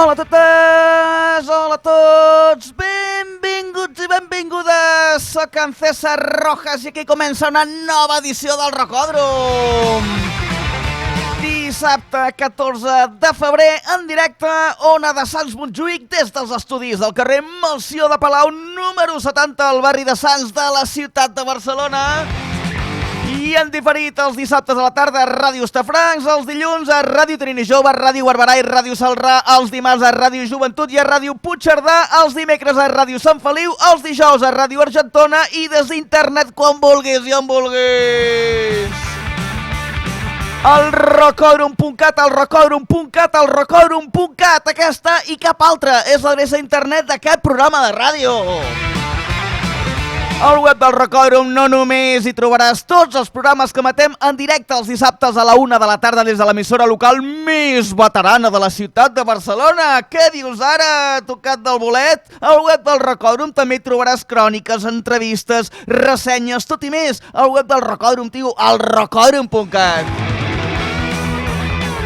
Hola a totes, hola a tots, benvinguts i benvingudes. Soc en César Rojas i aquí comença una nova edició del Rocòdrom. Dissabte 14 de febrer, en directe, Ona de Sants Montjuïc, des dels estudis del carrer Melcior de Palau, número 70, al barri de Sants de la ciutat de Barcelona. I en diferit els dissabtes a la tarda a Ràdio Estafrancs, els dilluns a Ràdio Trini Jove, Ràdio Barberà i Ràdio Salrà, els dimarts a Ràdio Joventut i a Ràdio Puigcerdà, els dimecres a Ràdio Sant Feliu, els dijous a Ràdio Argentona i des d'internet quan vulguis i on vulguis. El Rocòdrom.cat, el Rocòdrom.cat, el Rocòdrom.cat, aquesta i cap altra és l'adreça internet d'aquest programa de ràdio. Al web del Rocòdrom no només hi trobaràs tots els programes que emetem en directe els dissabtes a la 1 de la tarda des de l'emissora local més veterana de la ciutat de Barcelona. Què dius ara, tocat del bolet? Al web del Rocòdrom també hi trobaràs cròniques, entrevistes, ressenyes, tot i més. Al web del Rocòdrom, tio, al Rocòdrom.cat.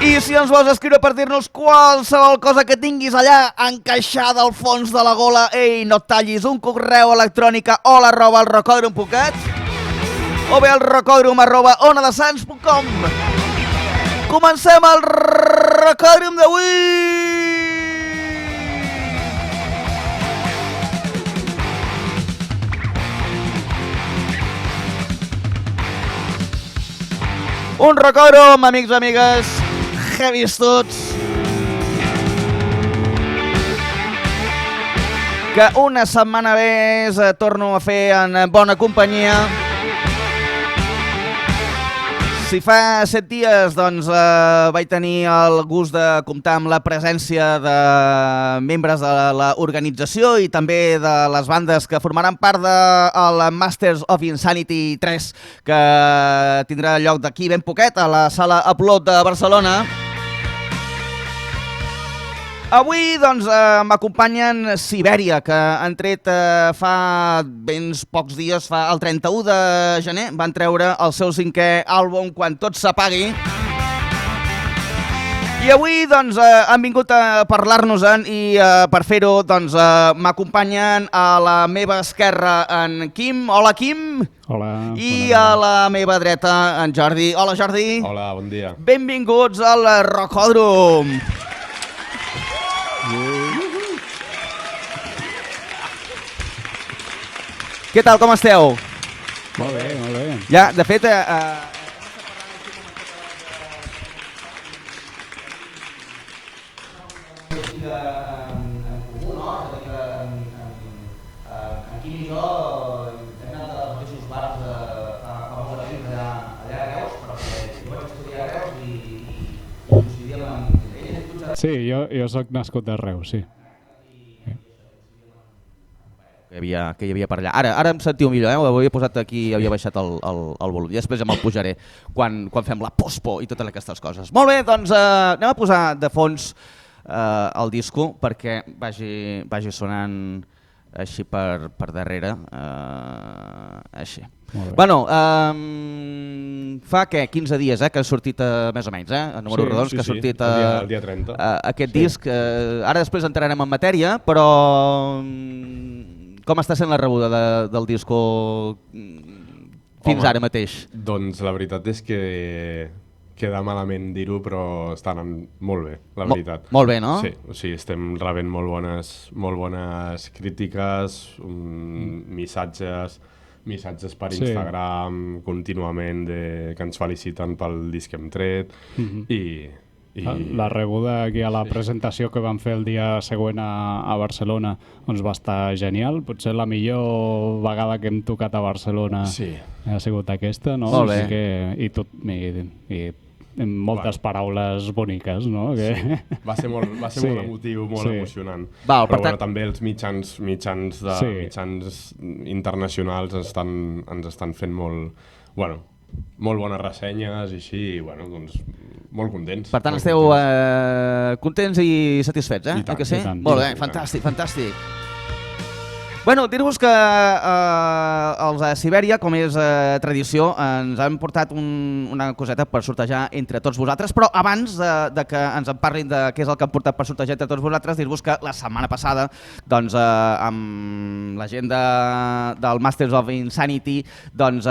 I si ens vols escriure per dir-nos qualsevol cosa que tinguis allà encaixada al fons de la gola, ei, no et tallis, un correu electrònic a hola@elrocòdrom.cat o bé al rocòdrom@onadesans.com. Comencem el Rocòdrom d'avui! Un Rocòdrom, amics i amigues, heavies tots, que una setmana més torno a fer en bona companyia. Si fa 7 dies doncs, vaig tenir el gust de comptar amb la presència de membres de l'organització i també de les bandes que formaran part del Masters of Insanity 3, que tindrà lloc d'aquí ben poquet a la sala Upload de Barcelona. Avui doncs, m'acompanyen Sibèria, que han tret fa ben pocs dies, el 31 de gener, van treure el seu 5è àlbum, Quan tot s'apagui. I avui doncs, han vingut a parlar-nos-en i per fer-ho doncs, m'acompanyen a la meva esquerra en Quim. Hola, Quim. Hola. I a la meva dreta en Jordi. Hola, Jordi. Hola, bon dia. Benvinguts al Rocòdrom. Què tal, com esteu? Molt bé, molt bé. Ja, de fet... Sí, jo soc nascut a Reus, sí. Que hi havia per allà. Ara em sentiu millor, ho havia posat aquí, havia baixat el volum. I després ja me'l pujaré quan fem la pospo i totes aquestes coses. Molt bé, doncs anem a posar de fons el disco perquè vagi sonant així per darrere. Així. Bueno, fa què? 15 dies que ha sortit més o menys, a números rodons, que ha sortit el dia 30. Aquest disc. Ara després entrarem en matèria, però com està sent la rebuda del disco fins ara mateix? Doncs la veritat és que queda malament dir-ho, però està anant molt bé, la veritat. Molt bé, no? Sí, o sigui, estem rebent molt bones crítiques, missatges per Instagram contínuament que ens feliciten pel disc que hem tret i la rebuda aquí a la presentació que vam fer el dia següent a Barcelona doncs va estar genial, potser la millor vegada que hem tocat a Barcelona ha sigut aquesta, no? Molt bé. I amb moltes paraules boniques, no? Sí. Va ser molt emotiu, molt emocionant. Val, però bueno, també els mitjans internacionals ens estan fent molt bones ressenyes i així, bueno, doncs molt contents. Per tant, esteu contents i satisfets, I tant, que sí? i tant. Molt bé, fantàstic. Bueno, dir-vos que els de Sibèria, com és tradició, ens han portat una coseta per sortejar entre tots vosaltres, però abans de que ens en parlin de què és el que han portat per sortejar entre tots vosaltres, dir-vos que la setmana passada, doncs, amb la gent del Masters of Insanity, doncs,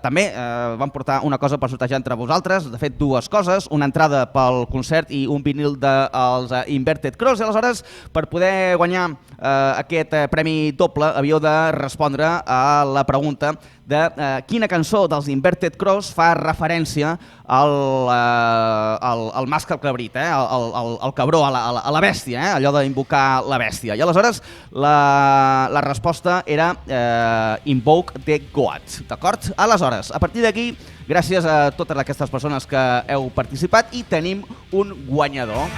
també van portar una cosa per sortejar entre vosaltres, de fet dues coses, una entrada pel concert i un vinil dels Inverted Cross, i aleshores per poder guanyar aquest premi doble havíeu de respondre a la pregunta de quina cançó dels Inverted Cross fa referència al mascle cabrit, al cabró, a la bèstia, allò d'invocar la bèstia. I aleshores la resposta era Invoke the God, d'acord? Aleshores, a partir d'aquí, gràcies a totes aquestes persones que heu participat, i tenim un guanyador.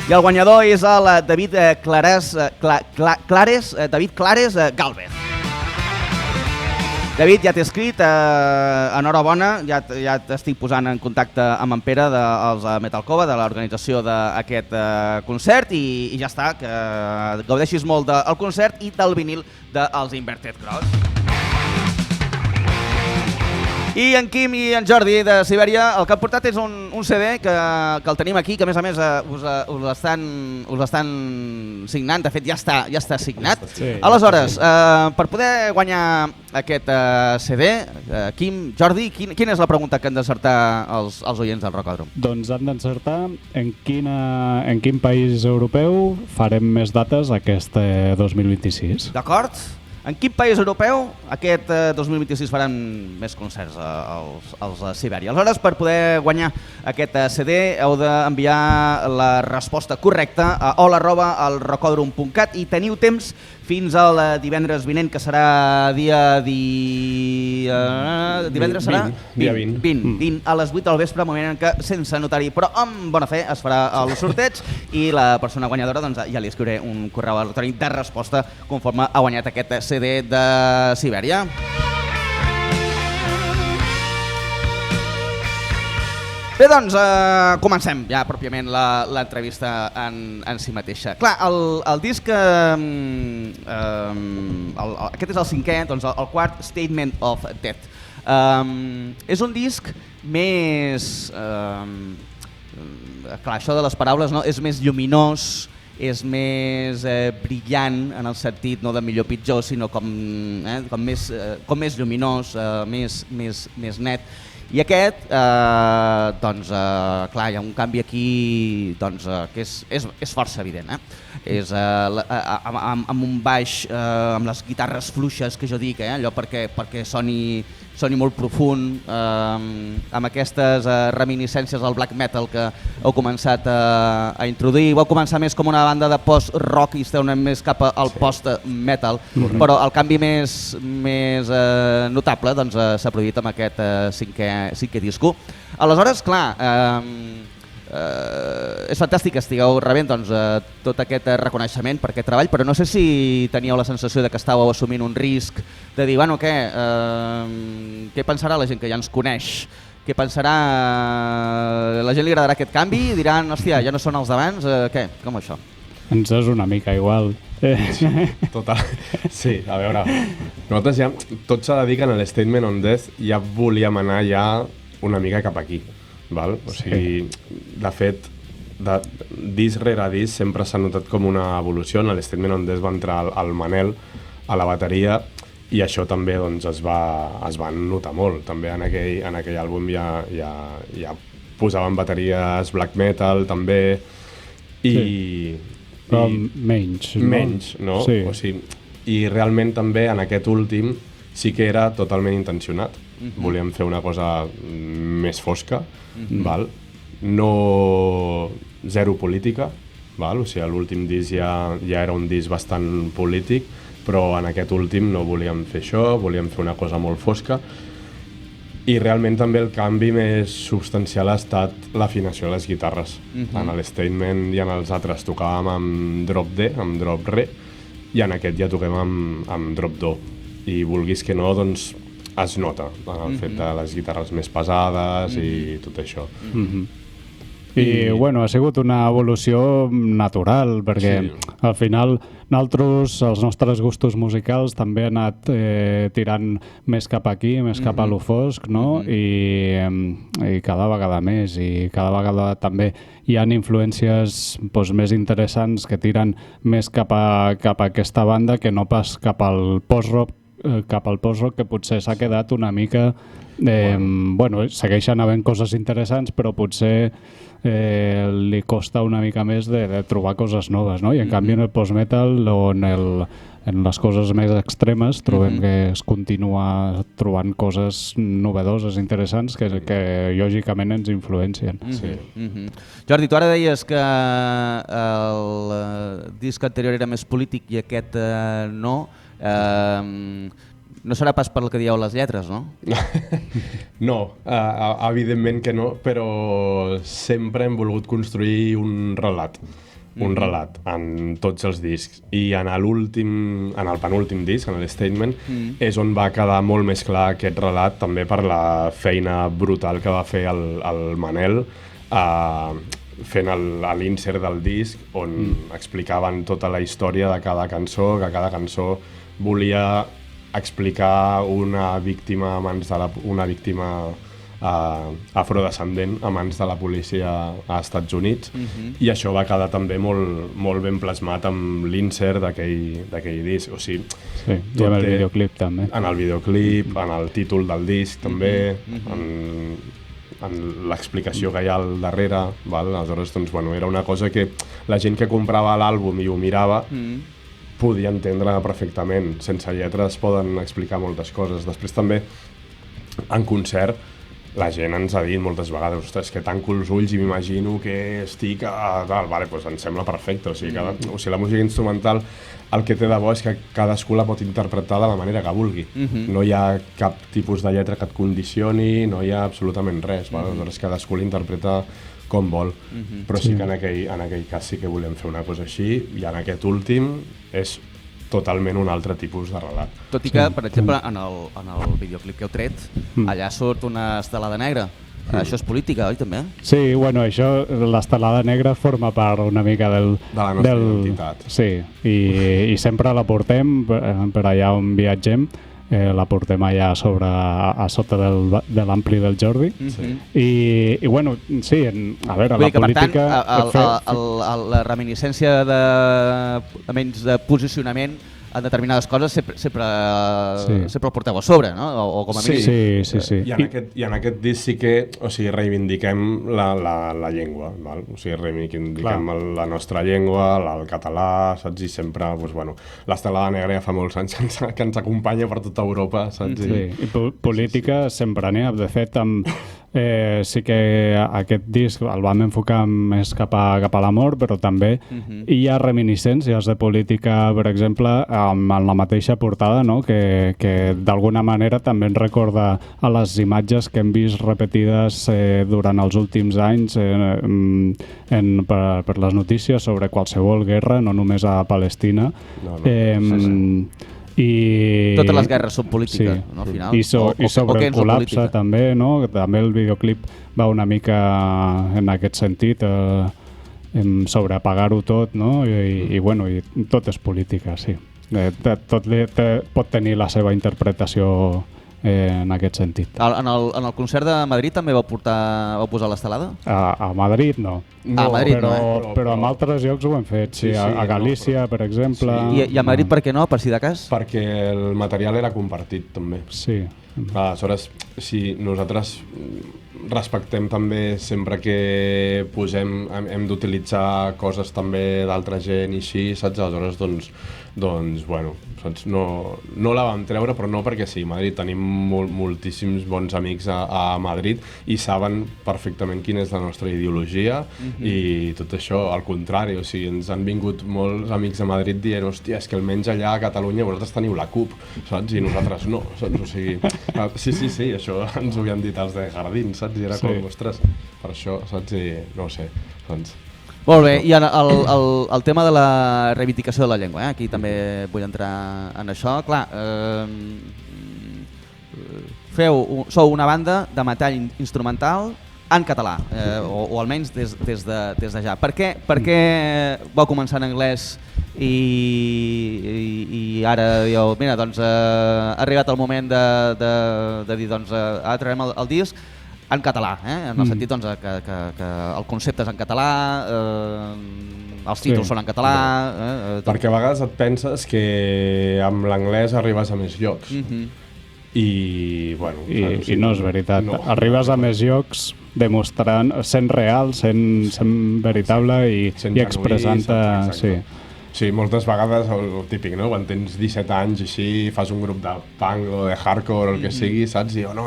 I el guanyador és el David Clares Galvez. David, ja t'he escrit, enhorabona, ja t'estic posant en contacte amb en Pere dels Metalcova, de l'organització d'aquest concert, i ja està, que gaudeixis molt del concert i del vinil dels Inverted Cross. I en Quim i en Jordi de Sibèria el que han portat és un CD que el tenim aquí, que a més us l'estan signant, de fet ja està signat. Sí. Aleshores, per poder guanyar aquest CD, Quim, Jordi, quina és la pregunta que han d'encertar els oients del Rocòdrom? Doncs han d'encertar en quin país europeu farem més dates aquest 2026. D'acord? En quin país europeu aquest 2026 faran més concerts als Sibèria? Aleshores, per poder guanyar aquest CD heu d'enviar la resposta correcta a hola@elrocodrom.cat i teniu temps fins al divendres vinent, que serà divendres serà? Dia 20. A les 8 del vespre, moment en què, sense notari, però amb bona fe, es farà el sorteig i la persona guanyadora, doncs, ja li escriuré un correu electrònic de resposta conforme ha guanyat aquest CD de Sibèria. Bé, doncs, comencem ja pròpiament l'entrevista en si mateixa. Clar, el disc, aquest és el cinquè, doncs el quart, Statement of Death. És un disc més... clar, això de les paraules, no? És més lluminós, és més brillant en el sentit no de millor pitjor, sinó com més lluminós, més net. I aquest, doncs, clar, hi ha un canvi aquí que és força evident. És amb un baix, amb les guitarres fluixes que jo dic, allò perquè soni molt profund, amb aquestes reminiscències del black metal que heu començat a introduir. Vau començar més com una banda de post-rock i esteu anant més cap al post-metal, però el canvi més notable s'ha produït amb aquest cinquè disco. Aleshores, clar, és fantàstic que estigueu rebent tot aquest reconeixement per aquest treball, però no sé si teníeu la sensació de que estàveu assumint un risc de dir, bueno, què pensarà la gent que ja ens coneix? Què pensarà? La gent li agradarà aquest canvi? Diran, hòstia, ja no són els d'abans? Què? Com això? Ens és una mica igual. Total. Sí, a veure, nosaltres ja, tot s'ha de dir que en l'Statement on Death ja volíem anar ja una mica cap aquí. Val? O sigui, de fet, disc rere disc sempre s'ha notat com una evolució. En l'Statement on Death va entrar el Manel a la bateria i això també es va notar molt. També en aquell àlbum ja posaven bateries black metal també però menys, no? Sí. O sigui, i realment també en aquest últim sí que era totalment intencionat. Volíem fer una cosa més fosca, val? No zero política, val? O sigui, l'últim disc ja era un disc bastant polític, però en aquest últim no volíem fer això, volíem fer una cosa molt fosca. I realment també el canvi més substancial ha estat l'afinació de les guitarres. En l'Statement i en els altres tocàvem amb drop D, amb drop Re, i en aquest ja toquem amb drop Do. I vulguis que no, doncs es nota el fet de les guitarres més pesades i tot això. I bueno, ha sigut una evolució natural, perquè al final nosaltres, els nostres gustos musicals també han anat tirant més cap aquí, més cap a lo fosc, no? I cada vegada més, i cada vegada també hi ha influències més interessants que tiren més cap a aquesta banda que no pas cap al post-rock, que potser s'ha quedat una mica... Bueno, segueixen havent coses interessants, però potser li costa una mica més de trobar coses noves, no? I en canvi en el post-metal o en les coses més extremes trobem que es continua trobant coses novedoses, interessants, que lògicament ens influencien. Jordi, tu ara deies que el disc anterior era més polític i aquest no. No serà pas per el que dieu les lletres, no? No, evidentment que no, però sempre hem volgut construir un relat en tots els discs. I en el penúltim disc, en l'Statement, és on va quedar molt més clar aquest relat, també per la feina brutal que va fer el Manel fent l'insert del disc, on explicaven tota la història de cada cançó, que cada cançó volia explicar una víctima afrodescendent a mans de la policia als Estats Units, i això va quedar també molt ben plasmat amb l'insert d'aquell disc. O sigui, i amb el videoclip també. En el videoclip, en el títol del disc també, en l'explicació que hi ha al darrere. Aleshores, doncs, era una cosa que la gent que comprava l'àlbum i ho mirava podia entendre perfectament. Sense lletres poden explicar moltes coses. Després també, en concert, la gent ens ha dit moltes vegades: ostres, que tanco els ulls i m'imagino que estic a tal. Vale, doncs em sembla perfecte. O sigui, la música instrumental, el que té de bo és que cadascú la pot interpretar de la manera que vulgui. No hi ha cap tipus de lletra que et condicioni, no hi ha absolutament res. Aleshores, cadascú l'interpreta com vol, però sí que en aquell cas sí que volem fer una cosa així, i en aquest últim és totalment un altre tipus de relat. Tot i que, per exemple, en el videoclip que heu tret, allà surt una estelada negra. Això és política, oi, també? Sí, bueno, això, l'estelada negra forma part una mica de la nostra identitat. Sí, i sempre la portem per allà on viatgem. La portem allà a sota de l'ampli del Jordi. I bueno, sí, a veure, la política... Per tant, la reminiscència de posicionament en determinades coses sempre el porteu a sobre, no? O com a mínim. Sí. I en aquest disc sí que reivindiquem la llengua, val? O sigui, reivindiquem la nostra llengua, el català, saps? I sempre, l'estelada negra ja fa molts anys que ens acompanya per tota Europa, saps? I política sempre n'hi ha. De fet, sí que aquest disc el vam enfocar més cap a l'amor, però també hi ha reminiscències de política, per exemple, amb la mateixa portada, no? que d'alguna manera també ens recorda a les imatges que hem vist repetides durant els últims anys per les notícies sobre qualsevol guerra, no només a Palestina. Totes les guerres són polítiques, no, al final. I sobre el col·lapse també, no? També el videoclip va una mica en aquest sentit, sobre apagar-ho tot, no? I tot és política, sí. Tot pot tenir la seva interpretació en aquest sentit. En el concert de Madrid també vau posar l'estelada? A Madrid no. A Madrid però en altres llocs ho hem fet, sí, a Galícia, per exemple. I a Madrid per què no, per si de cas? Perquè el material era compartit també. Sí. Aleshores, si nosaltres respectem també sempre que hem d'utilitzar coses també d'altra gent i així, saps? Aleshores, doncs bueno, saps? No la vam treure, però no perquè sí. A Madrid tenim moltíssims bons amics a Madrid i saben perfectament quina és la nostra ideologia i tot això, al contrari, o sigui, ens han vingut molts amics a Madrid dient: hòstia, és que almenys allà a Catalunya vosaltres teniu la CUP, saps? I nosaltres no, saps? O sigui, sí, això ens ho havien dit els de Jardín, saps? I era com, ostres, per això, saps? I no ho sé, doncs... Molt bé, i el tema de la reivindicació de la llengua, aquí també vull entrar en això. Clar, sou una banda de metall instrumental en català, o almenys des de ja. Per què vau començar en anglès i ara dieu, mira, doncs ha arribat el moment de dir, doncs ara traurem el disc en català, en el sentit doncs, que el concepte és en català, els títols són en català... Perquè a vegades et penses que amb l'anglès arribes a més llocs. I, bueno, I no és veritat. No. Arribes a més llocs demostrant, sent real, sent veritable i expressant-te... Sí, moltes vegades el típic, no? Quan tens 17 anys i així fas un grup de punk o de hardcore o el que sigui, saps? I no,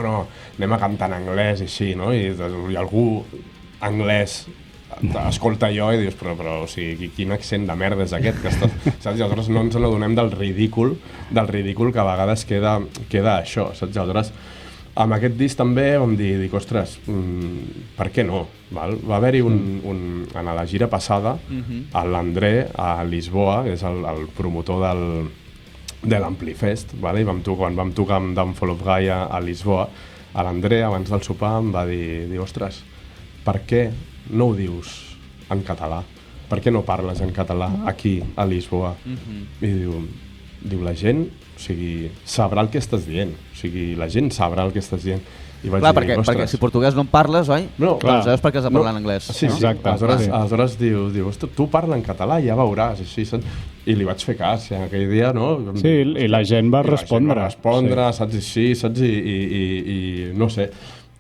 anem a cantar en anglès i així, no? I algú anglès escolta allò i dius, però o sigui, quin accent de merda és aquest que estàs... Saps? I aleshores no ens n'adonem del ridícul que a vegades queda això, saps? I aleshores amb aquest disc també vam dir ostres, per què no? Val? Va haver-hi en la gira passada, l'André a Lisboa, que és el promotor de l'Amplifest, i quan vam tocar amb Downfall of Gaia a Lisboa, l'André abans del sopar em va dir ostres, per què no ho dius en català? Per què no parles en català aquí a Lisboa? I diu la gent, o sigui, sabrà el que estàs dient, o sigui, la gent sabrà el que estàs dient. I vaig dir, perquè si portuguès no en parles, oi? No, doncs saps per què has de parlar en anglès. Sí, exacte. Aleshores diu, tu parla en català i ja veuràs, així, i li vaig fer cas, aquell dia, no? Sí, i la gent va respondre. Saps, així, saps, i no sé.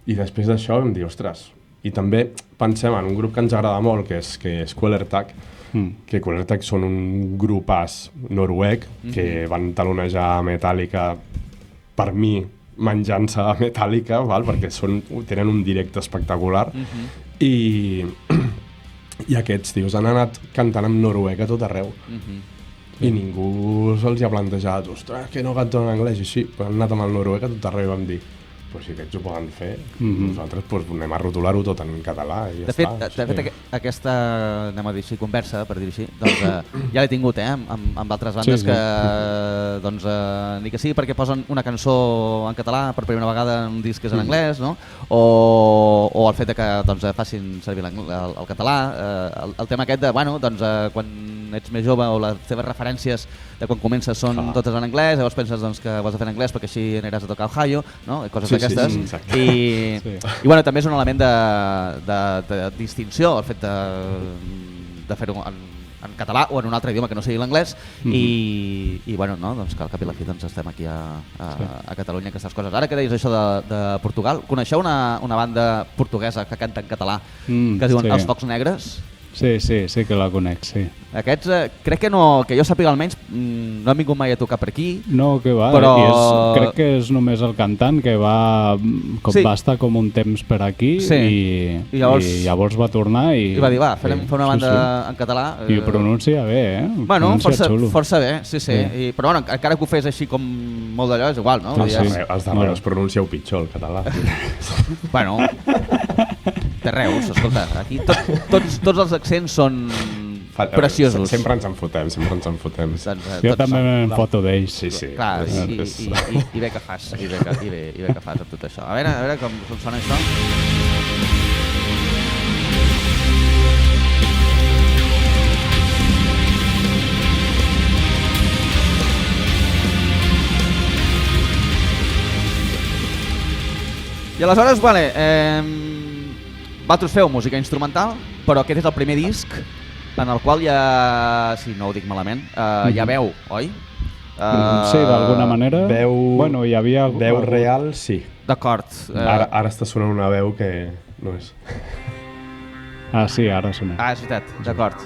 I després d'això vam dir, ostres, i també pensem en un grup que ens agrada molt, que és Quellertag, que Quellertag són un grupàs noruec que van talonejar Metallica, per mi menjant-se a Metallica, perquè tenen un directe espectacular, i aquests tios han anat cantant en noruec a tot arreu i ningú se'ls ha plantejat ostres, que no canten en anglès, i sí, han anat amb el noruec a tot arreu i vam dir si aquests ho poden fer, nosaltres anem a rotular-ho tot en català i ja està. De fet, aquesta, anem a dir així, conversa, per dir així, doncs ja l'he tingut amb altres bandes que, doncs, ni que sigui perquè posen una cançó en català per primera vegada en un disc que és en anglès, no? O el fet que doncs, facin servir el català, el tema aquest de, bueno, doncs, quan ets més jove o les teves referències de quan comences són totes en anglès, llavors penses doncs, que ho has de fer en anglès perquè així aniràs a tocar a Ohio, no? Coses d'aquestes. I bueno, també és un element de distinció el fet de fer-ho en català o en un altre idioma que no sigui l'anglès i bueno, no? Doncs que al cap i la fi doncs, estem aquí a Catalunya aquestes coses. Ara que deies això de Portugal, coneixeu una banda portuguesa que canta en català que es diuen Els Focs Negres? Sí, que la conec, sí. Aquests, crec que no, que jo sàpiga almenys, no han vingut mai a tocar per aquí. No, que va, però... crec que és només el cantant que va estar com un temps per aquí i llavors va tornar i va dir, va, fem una banda en català. I ho pronuncia bé, Bueno, força bé, sí. Però bueno, encara que ho fes així com molt d'allò, és igual, no? Els darrers pronuncieu pitjor el català. Bueno... de Reus, escolta, aquí tots els accents són preciosos. Sempre ens en fotem. Jo també me'n foto d'ells. Sí. Clar, i bé que fas, i bé que fas amb tot això. A veure com sona això. I aleshores, vale, vosaltres feu música instrumental, però aquest és el primer disc en el qual ja, si no ho dic malament, hi ha veu, oi? Sí, d'alguna manera. Bueno, hi havia veu real, sí. D'acord. Ara està sonant una veu que no és. Sí, ara sona. És veritat, d'acord.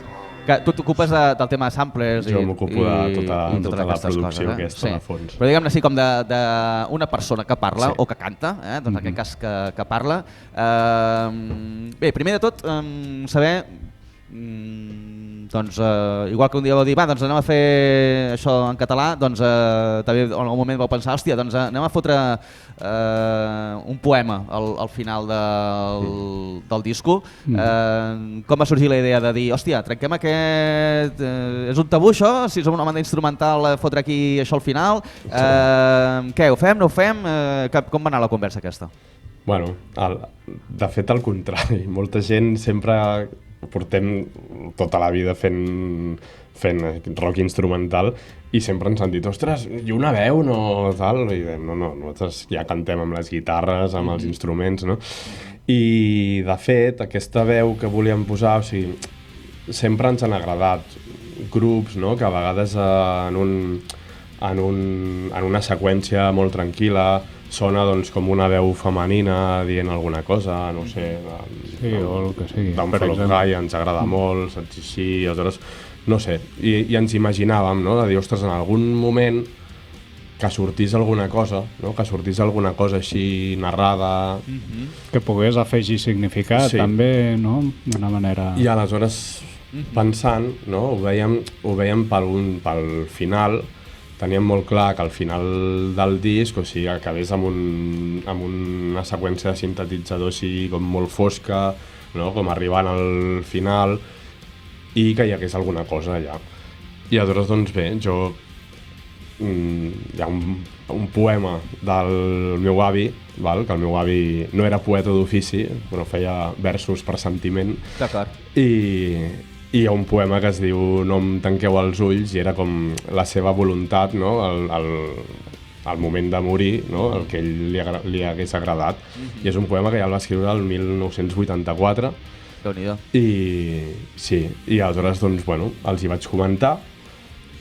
Tu t'ocupes del tema de samplers. Jo m'ocupo de tota la producció aquesta de fons. Però diguem-ne així, com d'una persona que parla o que canta, doncs en aquest cas que parla. Bé, primer de tot, saber, doncs, igual que un dia vau dir, va, doncs anem a fer això en català, doncs també en algun moment vau pensar, hòstia, doncs anem a fotre un poema al final del disco. Com va sorgir la idea de dir, hòstia, trenquem aquest... és un tabú això? Si som una banda instrumental, fotre aquí això al final? Què, ho fem, no ho fem? Com va anar la conversa aquesta? Bueno, de fet al contrari, molta gent sempre portem tota la vida fent rock instrumental i sempre ens han dit, ostres, i una veu, no, tal, i dèiem, no, nosaltres ja cantem amb les guitarres, amb els instruments, no? I de fet, aquesta veu que volíem posar, o sigui, sempre ens han agradat grups, no?, que a vegades en una seqüència molt tranquil·la sona doncs, com una veu femenina dient alguna cosa, no sé, sí, o el que sigui. D'un Flock Guy ens agrada molt, saps, així, aleshores, no sé, i ens imaginàvem, no?, de dir, ostres, en algun moment que sortís alguna cosa, no?, que sortís alguna cosa així narrada... Que pogués afegir significat, sí. També, no?, d'una manera... I aleshores, pensant, no?, ho veiem pel final. Teníem molt clar que al final del disc, o sigui, acabés amb una seqüència de sintetitzador així com molt fosca, no?, com arribant al final, i que hi hagués alguna cosa allà. I aleshores, doncs bé, hi ha un poema del meu avi, val? Que el meu avi no era poeta d'ofici, però feia versos per sentiment. D'acord. I hi ha un poema que es diu No em tanqueu els ulls, i era com la seva voluntat, no?, al moment de morir, no?, el que ell li hagués agradat. I és un poema que ja el va escriure el 1984. Déu-n'hi-do. Sí, i aleshores, doncs, bueno, els hi vaig comentar,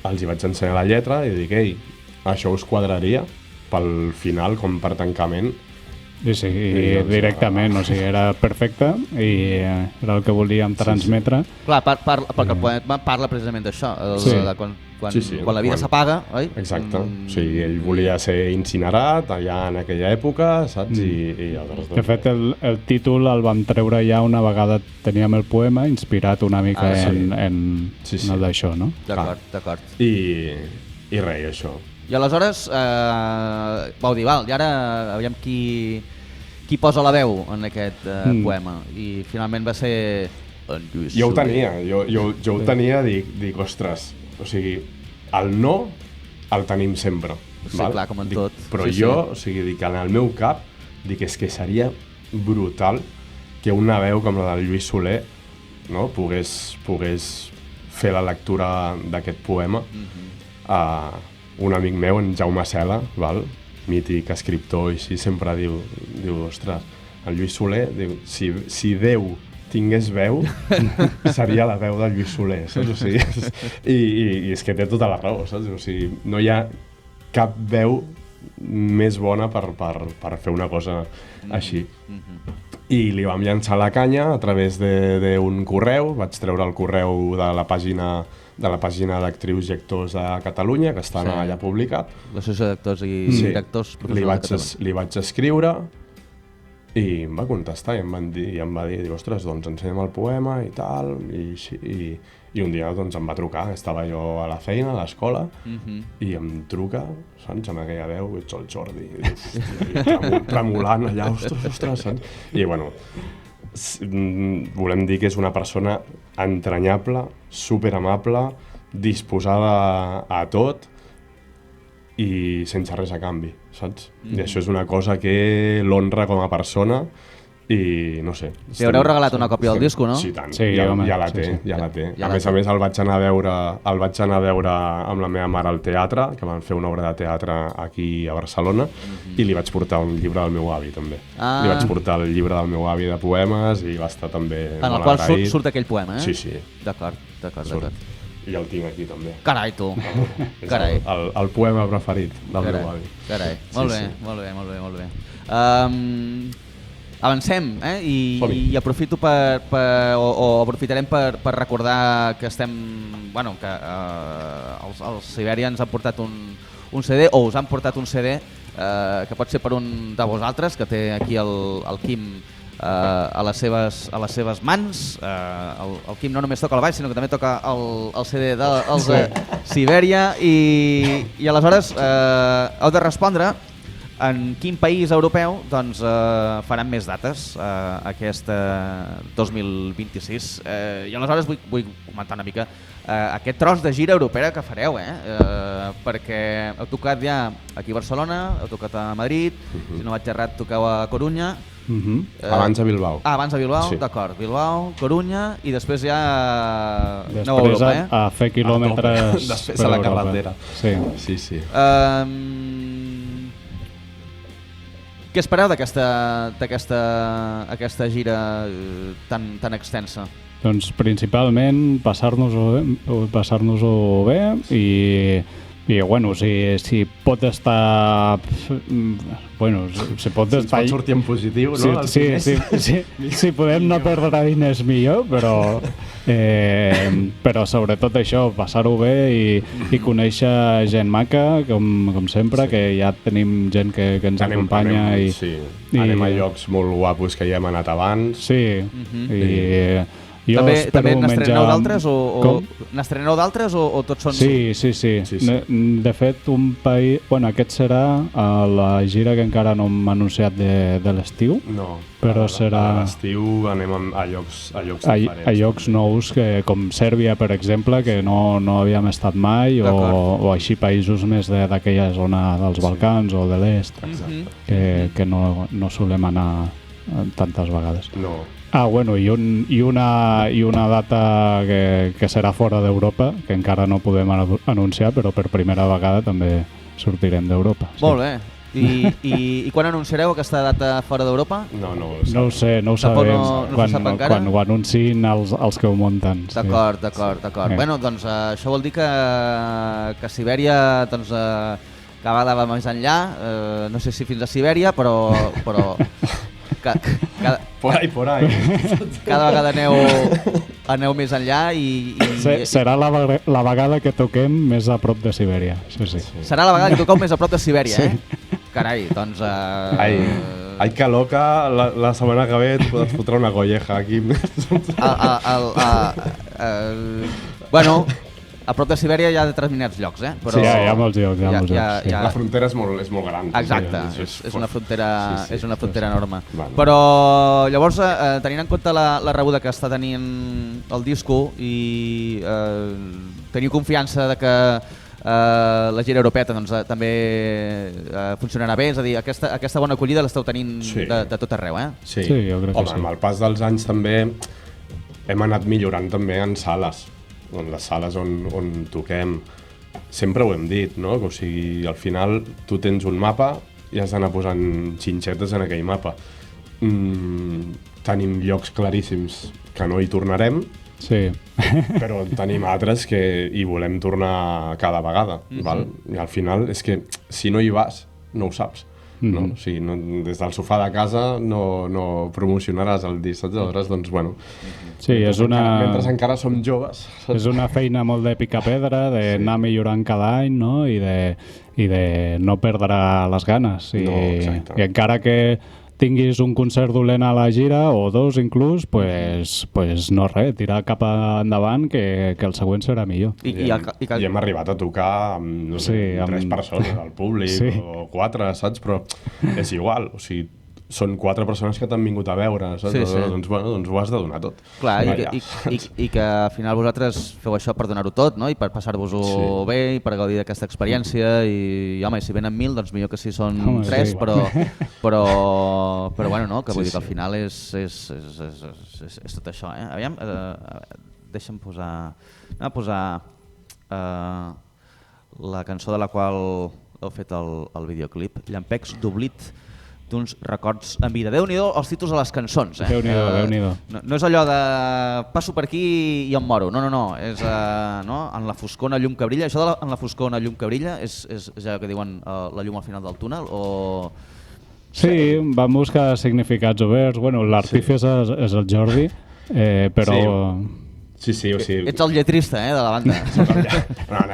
els hi vaig ensenyar la lletra i dic, ei, això us quadraria pel final, com per tancament? Sí, directament, o sigui, era perfecte i era el que volíem transmetre. Clar, perquè el poema parla precisament d'això, de quan la vida s'apaga, oi? Exacte, o sigui, ell volia ser incinerat allà en aquella època, saps? I aleshores... De fet, el títol el vam treure ja una vegada teníem el poema inspirat una mica en el d'això, no? D'acord. I res, això. I aleshores vau dir, val, i ara aviam qui posa la veu en aquest poema, i finalment va ser en Lluís Soler. Jo ho tenia, jo ho tenia, dic, ostres, o sigui, el no el tenim sempre. Sí, clar, com en tot. Però jo, o sigui, dic, en el meu cap, dic, és que seria brutal que una veu com la del Lluís Soler, no, pogués fer la lectura d'aquest poema. Un amic meu, en Jaume Cela, val? Mític escriptor, i així sempre diu, ostres, el Lluís Soler, diu, si Déu tingués veu, seria la veu del Lluís Soler, saps? O sigui, i és que té tota la raó, saps? O sigui, no hi ha cap veu més bona per fer una cosa així. I li vam llançar la canya a través d'un correu, vaig treure el correu de la pàgina d'actrius i actors de Catalunya, que estan allà publicat. L'associació d'actors i directors professionals de Catalunya. Li vaig escriure i em va contestar i em va dir, ostres, doncs ensenya'm el poema i tal, i un dia doncs em va trucar, estava jo a la feina, a l'escola, i em truca, saps, amb aquella veu, ets el Jordi, tremolant allà, ostres, saps? I bueno, volem dir que és una persona entranyable, superamable, disposada a tot i sense res a canvi, saps? I això és una cosa que l'honra com a persona i no sé. Li haureu regalat una còpia del disco, no? Sí, tant. Ja la té. A més, el vaig anar a veure amb la meva mare al teatre, que van fer una obra de teatre aquí a Barcelona, i li vaig portar un llibre del meu avi, també. Li vaig portar el llibre del meu avi de poemes i va estar també molt agraït. En el qual surt aquell poema, eh? Sí. D'acord. I el tinc aquí, també. Carai, tu. És el poema preferit del meu avi. Carai, molt bé. Avancem, i aprofito o aprofitarem per recordar que estem, bueno, que els Siberia ens han portat un CD, o us han portat un CD, que pot ser per un de vosaltres, que té aquí el Quim a les seves mans. El Quim no només toca el baix, sinó que també toca el CD dels Siberia, i aleshores heu de respondre en quin país europeu doncs, faran més dates aquest 2026. I aleshores vull comentar una mica aquest tros de gira europea que fareu, perquè heu tocat ja aquí a Barcelona, heu tocat a Madrid, si no vaig errat toqueu a Corunya. Abans a Bilbao. Abans a Bilbao, Sí. d'acord. Bilbao, Corunya i després ja aneu a Després Europa, a fer quilòmetres Després per a la Europa. carretera. Sí. Sí. Què espereu d'aquesta gira tan extensa? Doncs principalment passar-nos-ho bé i bueno, si pot estar... Bueno, si pot Si ens estar... pot sortir en positiu, no? Si podem no perdre diners millor, però sobretot això, passar-ho bé i conèixer gent maca, com sempre, que ja tenim gent que ens acompanya. Anem a llocs molt guapos que ja hem anat abans. Sí, jo també espero n'estreneu menjar... d'altres Com? n'estreneu d'altres o tots són... Sí. De fet, un país... Bueno, aquest serà la gira que encara no hem anunciat de l'estiu. No, però serà... a l'estiu anem a llocs diferents. A llocs nous, com Sèrbia, per exemple, que no havíem estat mai, o així països més d'aquella zona dels Balcans o de l'est, que no solem anar tantes vegades. No. Bueno, i una data que serà fora d'Europa, que encara no podem anunciar, però per primera vegada també sortirem d'Europa. Sí. Molt bé. I quan anunciareu aquesta data fora d'Europa? No ho sé, no ho sabem. No se sap encara? Quan ho anunciïn els que ho munten. D'acord. Bueno, doncs això vol dir que Sibèria cada vegada va més enllà, no sé si fins a Sibèria, però por ahí. Cada vegada aneu més enllà i... Serà la vegada que toquem més a prop de Sibèria. Sí. Serà la vegada que toqueu més a prop de Sibèria, Carai, doncs... Ai, que loca, la setmana que ve et pots fotre una golleja aquí. Bueno, a prop de Sibèria hi ha determinats llocs, però... Sí, hi ha molts llocs. La frontera és molt gran. Exacte, és una frontera enorme. Bueno. Però llavors, tenint en compte la rebuda que està tenint el disco i teniu confiança de que la gira europea també funcionarà bé, és a dir, aquesta bona acollida l'esteu tenint de tot arreu, Sí, jo crec que sí. Amb el pas dels anys també hem anat millorant també en sales. Les sales on toquem, sempre ho hem dit, no? O sigui, al final tu tens un mapa i has d'anar posant xinxetes en aquell mapa. Tenim llocs claríssims que no hi tornarem, però tenim altres que hi volem tornar cada vegada. Val? I al final és que si no hi vas, no ho saps. No? O sigui, des del sofà de casa no promocionaràs el disc, saps? Aleshores, doncs, bueno, mentre encara som joves... És una feina molt de picar pedra, d'anar millorant cada any, no? I de no perdre les ganes. I encara que tinguis un concert dolent a la gira, o dos inclús, pues no res, tirar cap endavant que el següent serà millor. I hem arribat a tocar amb 3 persones al públic, o 4, saps? Però és igual, o sigui, són 4 persones que t'han vingut a veure, saps? Doncs ho has de donar tot. Clar, i que al final vosaltres feu això per donar-ho tot, no? I per passar-vos-ho bé, i per gaudir d'aquesta experiència, i home, si venen 1.000, doncs millor que si són 3, però bueno, no? Que vull dir que al final és tot això, Aviam, deixa'm posar la cançó de la qual heu fet el videoclip, Llampecs d'oblit d'uns records en vida. Déu-n'hi-do els títols de les cançons. Déu-n'hi-do. No és allò de passo per aquí i em moro. No. És en la foscor una llum que brilla. Això de en la foscor una llum que brilla és allò que diuen la llum al final del túnel o... Sí, van buscar significats oberts. Bueno, l'artífice és el Jordi, però... Sí, o sigui... Ets el lletrista, de la banda. En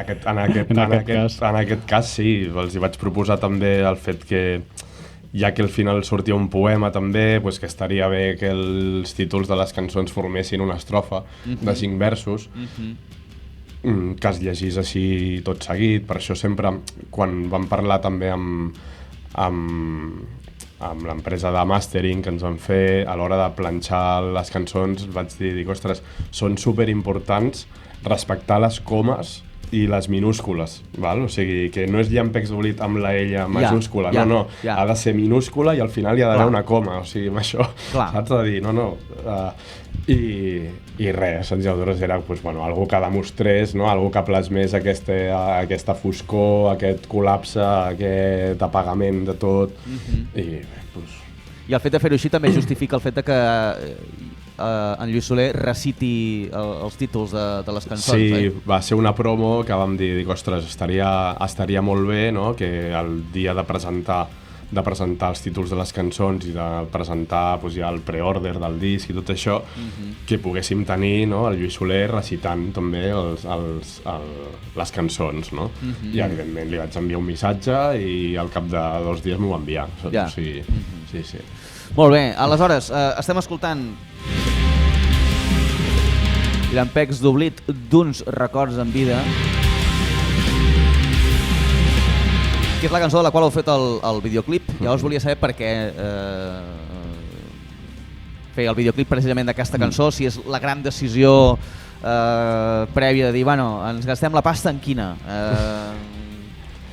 aquest cas sí, els hi vaig proposar també el fet que ja que al final sortia un poema també, pues que estaria bé que els títols de les cançons formessin una estrofa de 5 versos, que es llegís així tot seguit. Per això sempre, quan vam parlar també amb amb l'empresa de mastering que ens van fer, a l'hora de planxar les cançons, vaig dir, ostres, són superimportants respectar les comes i les minúscules, val? O sigui, que no és llampecs d'oblit amb la ella majúscula, no, ha de ser minúscula i al final hi ha d'haver una coma, o sigui, amb això, saps? De dir, i res, Sant Jaume d'Hores era algú que demostrés, algú que plasmés aquesta foscor, aquest col·lapse, aquest apagament de tot, I el fet de fer-ho així també justifica el fet de que en Lluís Soler reciti els títols de les cançons. Sí, va ser una promo que vam dir, ostres, estaria molt bé, no?, que el dia de presentar els títols de les cançons i de presentar ja el preorder del disc i tot això, que poguéssim tenir el Lluís Soler recitant també les cançons, no? I evidentment li vaig enviar un missatge i al cap de 2 dies m'ho va enviar. Sí. Molt bé, aleshores estem escoltant Llampecs d'oblit d'uns records en vida, que és la cançó de la qual heu fet el videoclip. Llavors volia saber per què fer el videoclip precisament d'aquesta cançó, si és la gran decisió prèvia de dir, ens gastem la pasta en quina?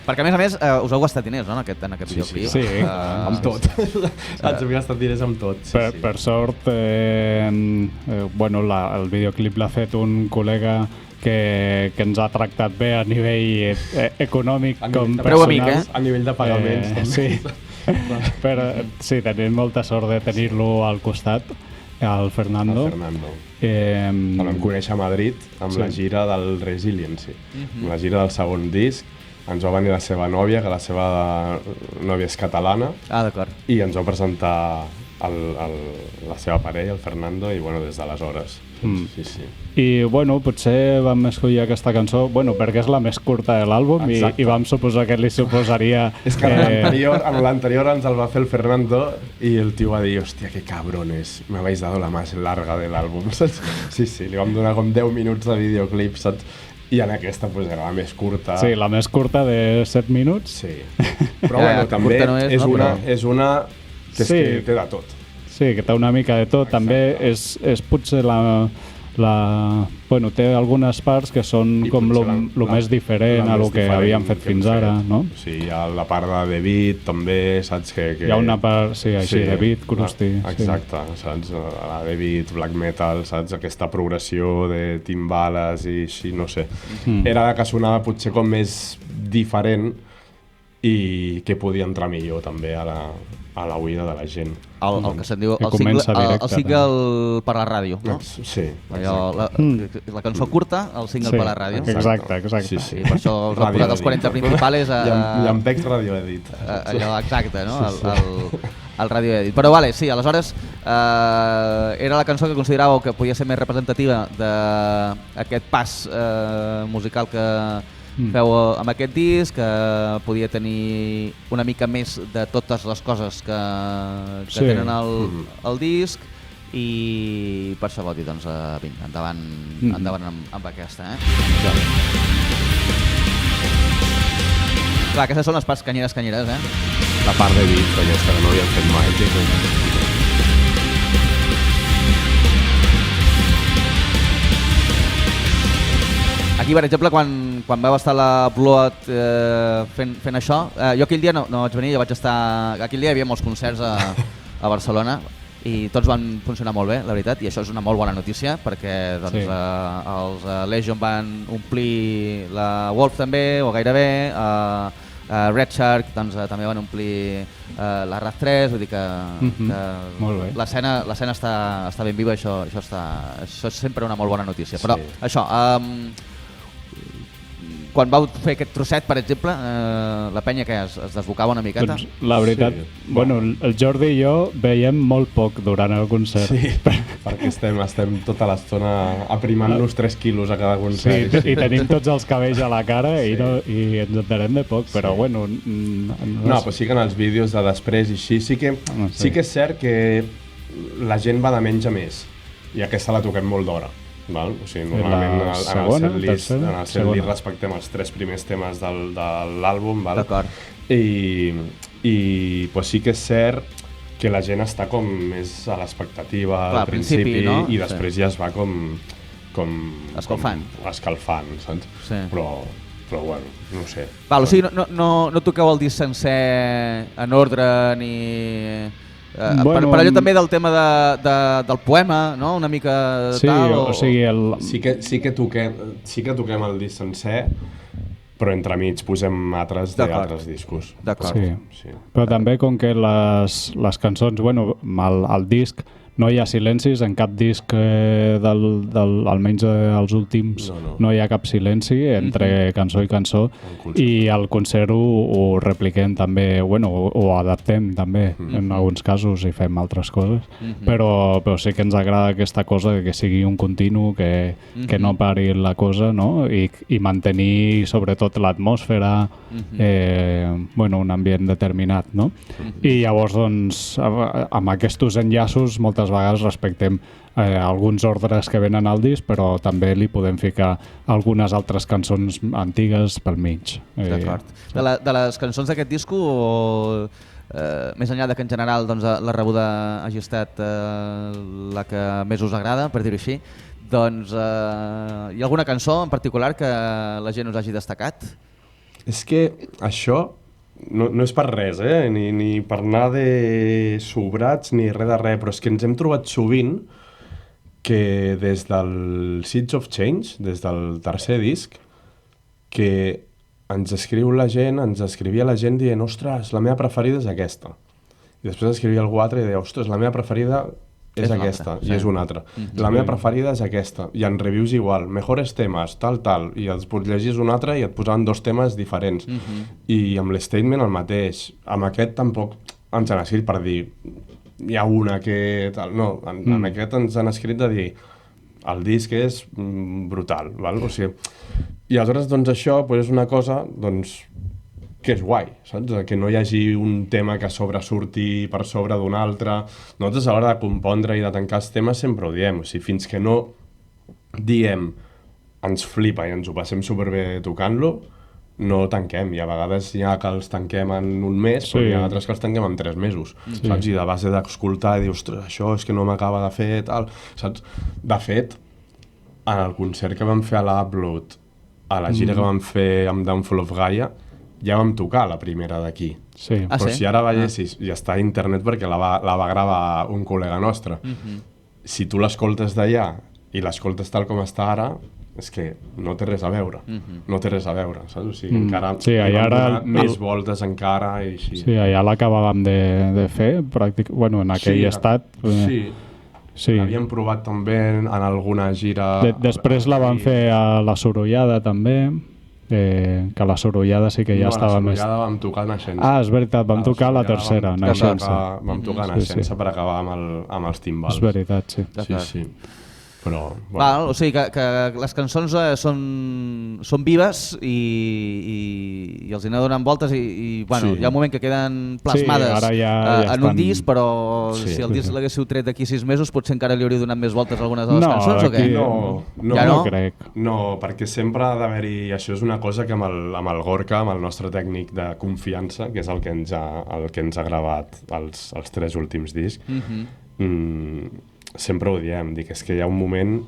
Perquè a més us heu gastat diners, no?, en aquest videoclip. Sí, amb tot. Ens hem gastat diners amb tot. Per sort, el videoclip l'ha fet un col·lega que ens ha tractat bé a nivell econòmic com personal. A nivell de pagaments. Sí, però sí, tenim molta sort de tenir-lo al costat, el Fernando. El vam conèixer a Madrid amb la gira del Resiliency, amb la gira del segon disc. Ens va venir la seva nòvia, que la seva nòvia és catalana, i ens va presentar la seva parella, el Fernando, i des d'aleshores. I potser vam escollir aquesta cançó perquè és la més curta de l'àlbum i vam suposar que li suposaria... És que en l'anterior ens el va fer el Fernando i el tio va dir, hòstia, que cabrones, me habéis dado la más larga de l'àlbum, saps? Sí, li vam donar com 10 minuts de videoclip, saps? I en aquesta era la més curta. Sí, la més curta de 7 minuts. Sí, però també és una que té de tot. Sí, que té una mica de tot. També és potser té algunes parts que són com el més diferent a el que havíem fet fins ara, no? Sí, hi ha la part de The Beat, també, saps que... Hi ha una part, així, The Beat, Krusty. Exacte, saps? La The Beat, Black Metal, saps? Aquesta progressió de timbales i així, no sé. Era la que sonava potser com més diferent i que podia entrar millor també a la oïda de la gent. El que se'n diu el single per la ràdio, no? Sí. La cançó curta, el single per la ràdio. Exacte. Sí, per això us han posat els 40 principals a... Llampecs Radio Edit. Allò exacte, no? El Radio Edit. Però sí, aleshores era la cançó que consideràveu que podia ser més representativa d'aquest pas musical que feu amb aquest disc, que podia tenir una mica més de totes les coses que tenen el disc, i per això vau dir, vinga, endavant amb aquesta. Clar, aquestes són les parts canyeres, La part de beat, aquesta que no havíem fet mai. Aquí, per exemple, quan vau estar a la Blood fent això, jo aquell dia no vaig venir, jo vaig estar... Aquell dia hi havia molts concerts a Barcelona i tots van funcionar molt bé, la veritat, i això és una molt bona notícia perquè els Legion van omplir la Wolf també, o gairebé, Red Shark també van omplir la RAF 3, vull dir que l'escena està ben viva, això és sempre una molt bona notícia. Però això... Quan vau fer aquest trosset, per exemple, la penya que es desbocava una miqueta? Doncs la veritat, el Jordi i jo veiem molt poc durant el concert. Sí, perquè estem tota l'estona aprimant-nos 3 quilos a cada concert. Sí, i tenim tots els cabells a la cara i ens entenem de poc, però bueno... No, però sí que en els vídeos de després i així, sí que és cert que la gent va de menys a més, i aquesta la toquem molt d'hora. O sigui, normalment en el setlist respectem els 3 primers temes de l'àlbum, i sí que és cert que la gent està com més a l'expectativa Clar, al principi, no? i després ja es va com Escalfant, saps? Sí. Però bueno, no sé. Val, o sigui, no toqueu el disc sencer en ordre ni... Bueno, per allò també del tema del poema, no? Una mica sí, tal... o sigui... Sí que toquem el disc sencer, però entremig posem altres d'altres discos. D'acord. Sí. Però també com que les cançons, bueno, el disc no hi ha silencis, en cap disc almenys els últims no hi ha cap silenci entre cançó i cançó, i al concert ho repliquem també, bueno, ho adaptem també en alguns casos i fem altres coses, però sí que ens agrada aquesta cosa que sigui un continu, que no pari la cosa, no? I mantenir sobretot l'atmosfera, bueno, un ambient determinat, no? I llavors, doncs, amb aquests enllaços moltes vegades respectem alguns ordres que venen al disc, però també li podem ficar algunes altres cançons antigues pel mig. D'acord. De les cançons d'aquest disco, més enllà que en general doncs, la rebuda hagi estat la que més us agrada, per dir-ho així, doncs hi ha alguna cançó en particular que la gent us hagi destacat? És que això no és per res, ni per anar de sobrats ni res de res, però és que ens hem trobat sovint que des del Seeds of Change, des del tercer disc, que ens escrivia la gent dient, ostres, la meva preferida és aquesta. I després escrivia algú altre i deia, ostres, la meva preferida és aquesta, i és una altra. La meva preferida és aquesta, i en reviews igual, mejores temes, tal, i després llegis un altre i et posaven 2 temes diferents. I amb l'Statement el mateix. Amb aquest tampoc ens han escrit per dir hi ha una que tal, no, amb aquest ens han escrit de dir el disc és brutal, val? O sigui, i aleshores doncs això és una cosa doncs que és guai, saps? Que no hi hagi un tema que sobresurti per sobre d'un altre. Nosaltres a l'hora de compondre i de tancar els temes sempre ho diem, o sigui, fins que no diem ens flipa i ens ho passem superbé tocant-lo, no tanquem, i a vegades hi ha que els tanquem en un mes, però hi ha altres que els tanquem en 3 mesos, saps? I de base d'escoltar i dir, ostres, això és que no m'acaba de fer, tal, saps? De fet, en el concert que vam fer a l'Upload, a la gira que vam fer amb Downfall of Gaia, ja vam tocar la primera d'aquí. Sí. Però si ara veiessis, i està a internet perquè la va gravar un col·lega nostre, si tu l'escoltes d'allà i l'escoltes tal com està ara, és que no té res a veure, no té res a veure, saps? O sigui, encara allà ara més voltes encara i així. Sí, allà l'acabàvem de fer, bueno, en aquell estat. Sí, l'havíem provat també en alguna gira. Després la vam fer a la Sorollada també, que la Sorollada sí que ja estava més... No, la Sorollada vam tocar a Naixença. Ah, és veritat, vam tocar la tercera, Naixença. Vam tocar a Naixença per acabar amb els timbals. És veritat, sí. Sí. Però, bueno. Val, o sigui que les cançons són vives i els hi anem donant voltes i bueno, hi ha un moment que queden plasmades en un disc, però si el disc l'haguéssiu tret d'aquí 6 mesos potser encara li hauríeu donat més voltes a algunes de les cançons o què? No crec. No, perquè sempre ha d'haver-hi... Això és una cosa que amb el Gorka, amb el nostre tècnic de confiança, que és el que ens ha gravat els 3 últims discs, sempre ho diem, dic, és que hi ha un moment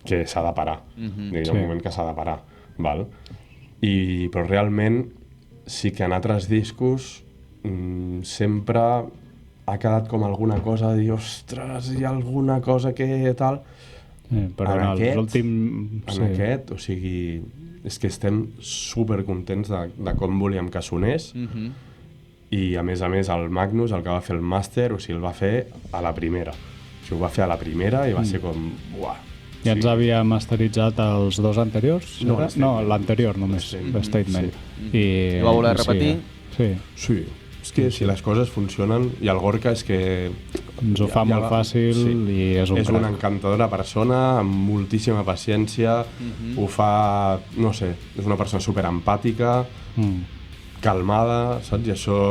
que s'ha de parar, hi ha un moment que s'ha de parar, val? Però realment sí que en altres discos sempre ha quedat com alguna cosa de dir, ostres, hi ha alguna cosa que tal... Però en aquest, o sigui, és que estem supercontents de com volíem que sonés, i a més el Magnus, el que va fer el màster, o sigui, el va fer a la primera. Ho va fer a la primera i va ser com... Uah, ja ens havia masteritzat els 2 anteriors? No, l'anterior només, l'Statement. I va voler repetir? Sí. És que si les coses funcionen, i el Gorka és que... Ens ho fa molt fàcil i és un crac. És una encantadora persona, amb moltíssima paciència, ho fa, no sé, és una persona superempàtica, calmada, saps? I això...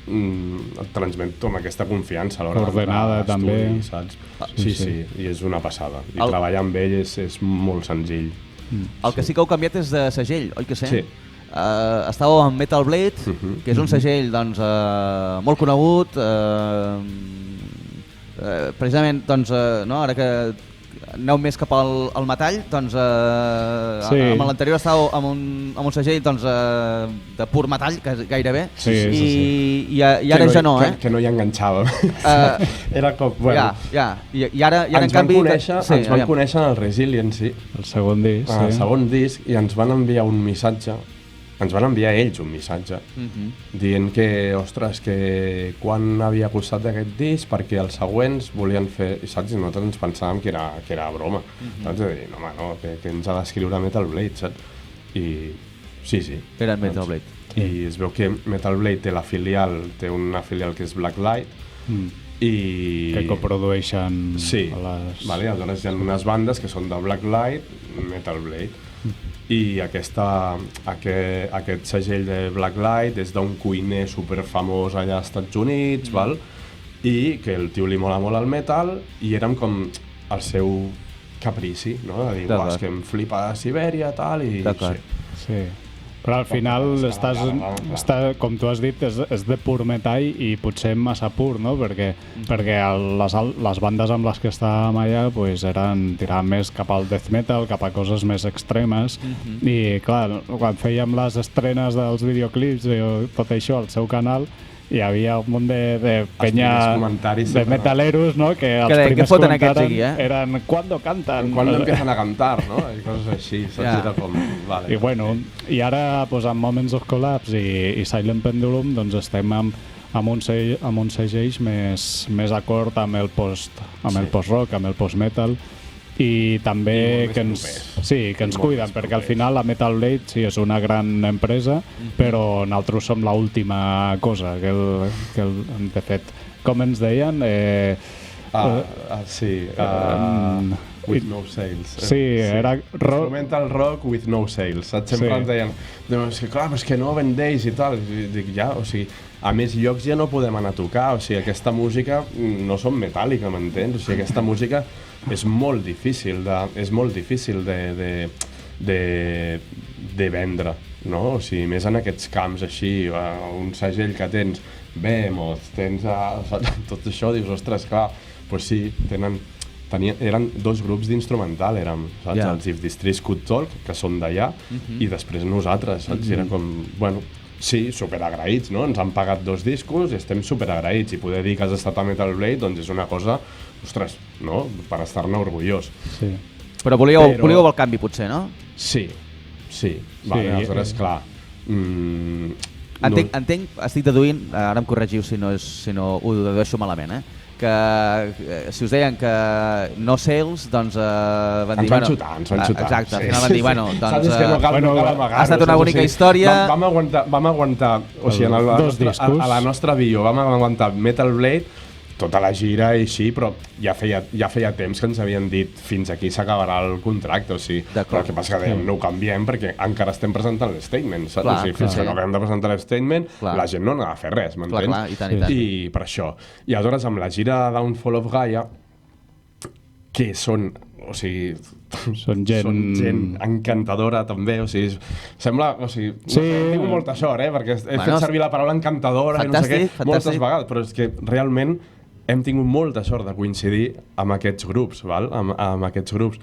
et transmet amb aquesta confiança a l'hora ordenada també, saps? Sí, i és una passada i treballar amb ell és molt senzill. El que sí que heu canviat és de segell, oi que sí? Sí. estàveu amb Metal Blade, que és un segell doncs, molt conegut, precisament doncs, no, ara que aneu més cap al metall, doncs, amb l'anterior estàveu amb un segell doncs, de pur metall, gairebé, i ara ja no, que no hi enganxàvem. Era com, bueno... I ara en canvi... Ens van conèixer en el Resiliency, el segon disc, el segon disc, i ens van enviar un missatge, ens van enviar ells un missatge dient que, ostres, que quan havia costat d'aquest disc perquè els següents volien fer, saps? I nosaltres ens pensàvem que era broma, saps? De dir, no, home, no, que ens ha d'escriure Metal Blade, saps? I sí. Era Metal Blade. I es veu que Metal Blade té una filial que és Blacklight, i... que coprodueixen... Sí, aleshores hi ha unes bandes que són de Blacklight, Metal Blade, i aquest segell de Blacklight és d'un cuiner superfamós allà als Estats Units, val? I que el tio li mola molt el metal i érem com el seu caprici, no? De dir, és que em flipa a Sibèria, tal, i... Sí. Però al final com tu has dit, és de pur metall i potser massa pur, no? Perquè les bandes amb les que estàvem allà tiraven més cap al death metal, cap a coses més extremes, i clar, quan fèiem les estrenes dels videoclips i tot això al seu canal, hi havia un munt de penya de metaleros, no? Que els primers comentaris eren «Cuándo cantan?» «Cuándo empiezan a cantar?» no? I coses així, saps? Era com... I bueno, i ara amb Moments of Collapse i Silent Pendulum doncs estem amb un segell més acord amb el post-rock, amb el post-metal, i també que ens cuiden, perquè al final la Metal Blade sí és una gran empresa, però nosaltres som l'última cosa que de fet, com ens deien, with no sales. Sí, era Instrumental rock with no sales, saps? Sempre ens deien, clar, però és que no vendeix i tal, i dic, ja, o sigui, a més llocs ja no podem anar a tocar, o sigui, aquesta música no som metàl·lica, m'entens? O sigui, aquesta música és molt difícil de vendre, no? O sigui, més en aquests camps així, un segell que tens Behemoth, tens tot això, dius, ostres, clar, doncs sí, eren dos grups d'instrumental, saps? Els If This Trees Could Talk, que són d'allà, i després nosaltres, saps? Era com, bueno, sí, superagraïts, no? Ens han pagat 2 discos i estem superagraïts, i poder dir que has estat a Metal Blade doncs és una cosa, ostres, no? Per estar-ne orgullós. Sí. Però volíeu el canvi, potser, no? Sí. Vale, aleshores, clar... Entenc, estic deduint, ara em corregiu si no ho dedueixo malament, que si us deien que no sales, doncs van dir... Ens van xutar. Exacte, al final van dir, bueno, doncs ha estat una bonica història... Vam aguantar, o sigui, a la nostra bio, vam aguantar Metal Blade, tota la gira i així, però ja feia temps que ens havien dit fins aquí s'acabarà el contracte, o sigui, però el que passa que no ho canviem perquè encara estem presentant l'statement, saps? O sigui, fins que no acabem de presentar l'statement, la gent no n'ha de fer res, m'entens? I per això. I aleshores amb la gira Downfall of Gaia, que són, o sigui, són gent encantadora també, o sigui, sembla, o sigui, dic molta sort, perquè he fet servir la paraula encantadora i no sé què moltes vegades, però és que realment hem tingut molta sort de coincidir amb aquests grups, amb aquests grups.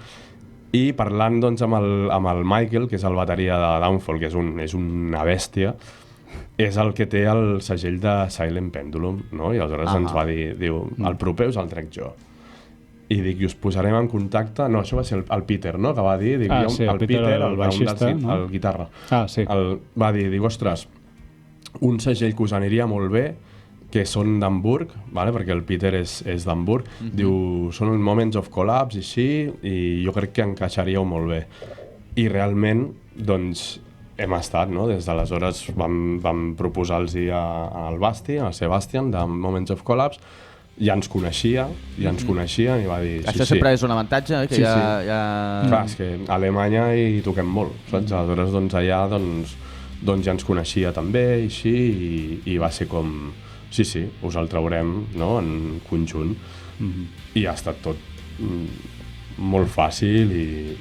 I parlant doncs, amb el Michael, que és el bateria de Downfall, que és una bèstia, és el que té el segell de Silent Pendulum, no? I aleshores ens va dir, diu, el proper us el trec jo. I dic, i us posarem en contacte... No, això va ser el Peter, no?, que va dir... el Peter, el baixista, no? El guitarra. Sí. Va dir, ostres, un segell que us aniria molt bé, que són d'Hamburg, perquè el Peter és d'Hamburg, diu, són els Moments of Collapse i així, i jo crec que encaixaríeu molt bé. I realment, doncs, hem estat, no? Des d'aleshores vam proposar-los al Basti, al Sebastian, de Moments of Collapse, ja ens coneixien i va dir... Això sempre és un avantatge, que ja... Clar, és que a Alemanya hi toquem molt, saps? Aleshores, doncs, allà ja ens coneixia també i així, i va ser com... Sí, us el traurem, no?, en conjunt. I ha estat tot molt fàcil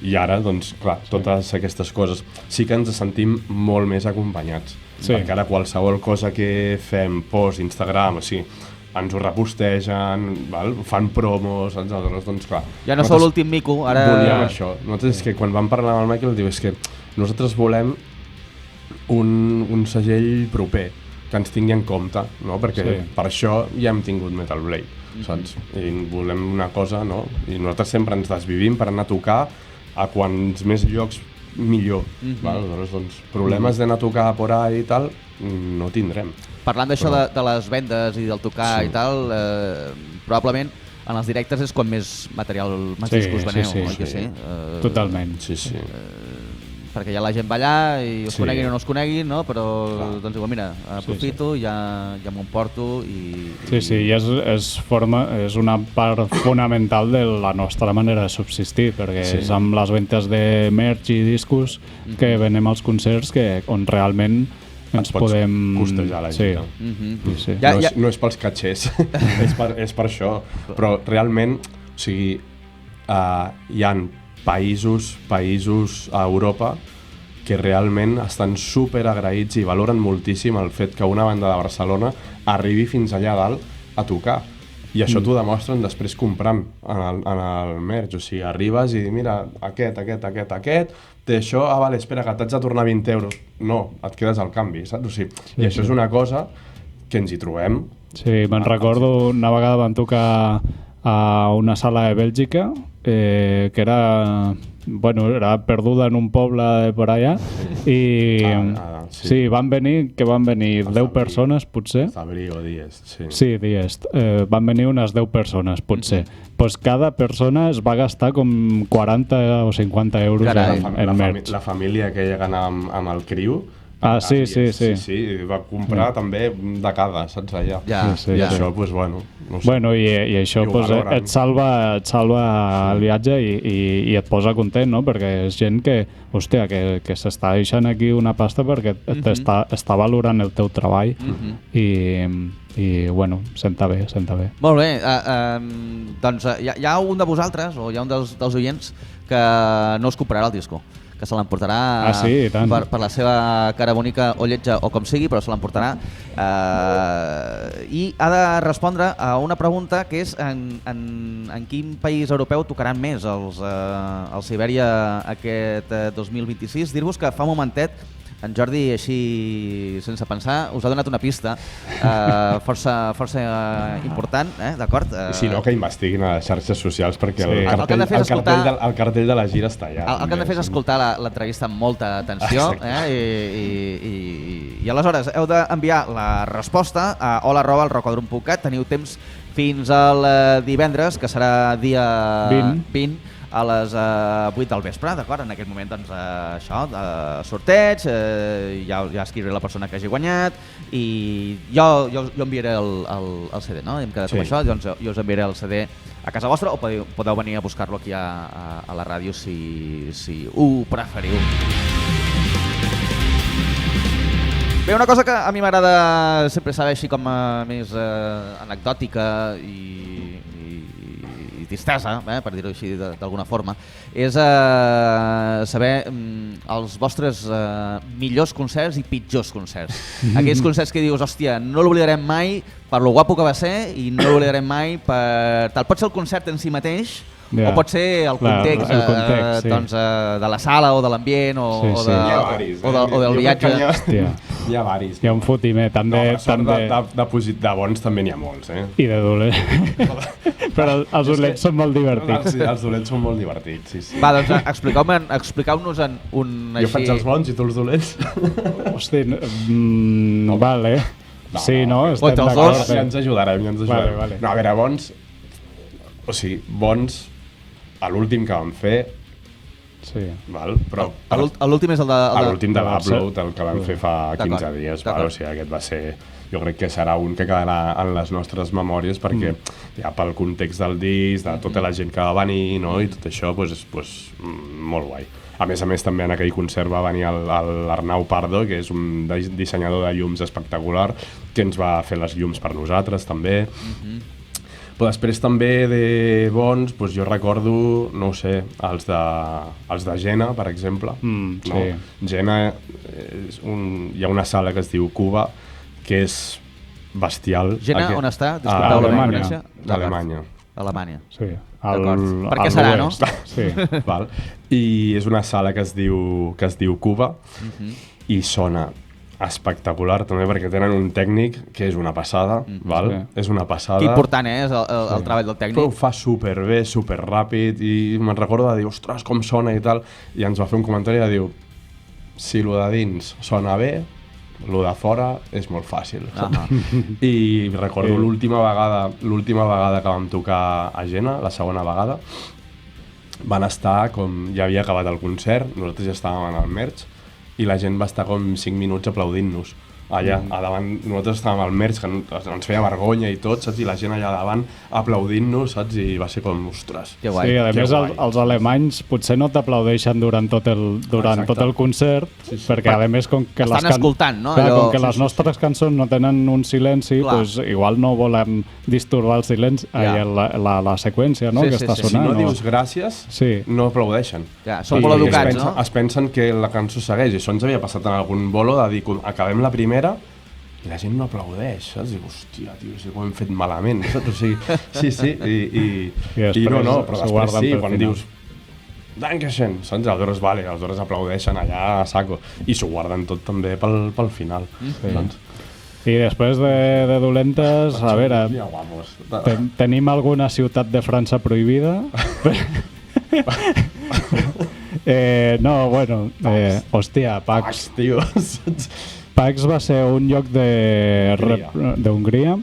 i ara, doncs, clar, totes aquestes coses sí que ens sentim molt més acompanyats, perquè ara qualsevol cosa que fem, post, Instagram, o sigui, ens ho repostegen, val? Fan promos, aleshores, doncs clar. Ja no sou l'últim mico, ara... Volíem això. Nosaltres és que quan vam parlar amb el Michael diu és que nosaltres volem un segell proper, que ens tingui en compte, no? Perquè per això ja hem tingut Metal Blade, saps? I volem una cosa, no? I nosaltres sempre ens desvivim per anar a tocar a quants més llocs millor. Val? Doncs problemes d'anar a tocar por ahí i tal, no tindrem. Parlant d'això de les vendes i del tocar i tal, probablement en els directes és quan més material, més discos veneu, oi que sí? Totalment. Sí. Perquè ja la gent va allà i us coneguin o no us coneguin, no? Però doncs igual, mira, aprofito, ja m'ho emporto i... Sí, i és una part fonamental de la nostra manera de subsistir, perquè és amb les ventes de merch i discos que venem als concerts on realment ens podem costejar la gent. Sí. No és pels catxers, és per això, però realment, o sigui, hi ha països a Europa que realment estan super agraïts i valoren moltíssim el fet que una banda de Barcelona arribi fins allà dalt a tocar. I això t'ho demostren després comprant en el merch. O sigui, arribes i mira, aquest, té això, vale, espera, que t'haig de tornar 20 euros. No, et quedes al canvi, saps? O sigui, i això és una cosa que ens hi trobem. Sí, me'n recordo una vegada van tocar a una sala de Bèlgica que era perduda en un poble de por allà i van venir 10 persones potser. Abrigo, Diest, sí, Diest. Van venir unes 10 persones potser. Pues cada persona es va gastar com 40 o 50 euros en merch. La família que hi anava amb el criu sí, va comprar també de cada, saps, allà. I això, doncs, bueno, no sé. Bueno, i això et salva el viatge i et posa content, no? Perquè és gent que s'està deixant aquí una pasta perquè està valorant el teu treball i bueno, senta bé. Molt bé, doncs hi ha un de vosaltres, o hi ha un dels oients que no us comprarà el disco, que se l'emportarà per la seva cara bonica o lletja o com sigui, però se l'emportarà i ha de respondre a una pregunta que és en quin país europeu tocaran més els Siberia aquest 2026. Dir-vos que fa un momentet en Jordi, així sense pensar, us ha donat una pista força important, d'acord? Si no, que investiguin a les xarxes socials perquè el cartell de la gira està allà. El que han de fer és escoltar l'entrevista amb molta atenció i aleshores heu d'enviar la resposta a hola@elrocodrom.cat. Teniu temps fins al divendres, que serà dia 20, a les 8 del vespre, d'acord? En aquest moment, doncs, això, sorteig, ja escriuré la persona que hagi guanyat i jo enviaré el CD, no? Hem quedat amb això, doncs jo us enviaré el CD a casa vostra o podeu venir a buscar-lo aquí a la ràdio si ho preferiu. Bé, una cosa que a mi m'agrada sempre saber així com més anecdòtica i tristesa, per dir-ho així d'alguna forma, és saber els vostres millors concerts i pitjors concerts. Aquells concerts que dius, hòstia, no l'oblidarem mai per lo guapo que va ser i no l'oblidarem mai per... Tal pot ser el concert en si mateix, o pot ser el context de la sala o de l'ambient o del viatge. Hi ha varis. Hi ha un fotimer, també. De bons també n'hi ha molts, I de dolents. Però els dolents són molt divertits. Els dolents són molt divertits, sí. Va, doncs expliqueu-nos un així... Jo faig els bons i tu els dolents? Hosti, vale. Sí, no? Estem d'acord. Ja ens ajudarem. No, a veure, bons... O sigui, bons... A l'últim que vam fer... Sí. Val? Però l'últim és el de... L'últim de l'Upload, el que vam fer fa 15 dies. O sigui, aquest va ser... Jo crec que serà un que quedarà en les nostres memòries perquè ja pel context del disc, de tota la gent que va venir, no? I tot això, doncs, molt guai. A més, també en aquell concert va venir l'Arnau Pardo, que és un dissenyador de llums espectacular, que ens va fer les llums per nosaltres, també. Però després també de bons, doncs jo recordo, no ho sé, els de Jena, per exemple. Sí. Jena, hi ha una sala que es diu Cuba, que és bestial. Jena, on està? A Alemanya. D'Alemanya. Alemanya. Sí. D'acord. Per què serà, no? Sí. Val? I és una sala que es diu Cuba i sona espectacular també perquè tenen un tècnic que és una passada, val? Sí. És una passada. Que important és el treball del tècnic. Però ho fa superbé, superràpid i me'n recordo de dir, ostres, com sona i tal, i ens va fer un comentari de dir, si lo de dins sona bé, lo de fora és molt fàcil. I recordo l'última vegada que vam tocar a Jena, la segona vegada, van estar com, ja havia acabat el concert, nosaltres ja estàvem en el merch, i la gent va estar com 5 minuts aplaudint-nos allà, a davant, nosaltres estàvem al merch, que ens feia vergonya i tot, saps? I la gent allà davant aplaudint-nos, saps? I va ser com, ostres. Que guai. Sí, a més els alemanys potser no t'aplaudeixen durant tot el concert, perquè a més com que estan escoltant, no? Clar, com que les nostres cançons no tenen un silenci, doncs igual no volem disturbar el silenci, la seqüència, no? Que està sonant. Si no dius gràcies, no aplaudeixen. Són molt educats, no? Es pensen que la cançó segueix, i això ens havia passat en algun bolo de dir, acabem la primera i la gent no aplaudeix, saps? Dic, hòstia, tio, si ho hem fet malament, saps? O sigui, sí, i no, però després sí, quan dius Dankeschön, saps? Aleshores, vale, aleshores aplaudeixen allà a saco i s'ho guarden tot també pel final. I després de dolentes, a veure, tenim alguna ciutat de França prohibida? No, bueno, hòstia, Pax, tio. Pax va ser un lloc d'Hongria.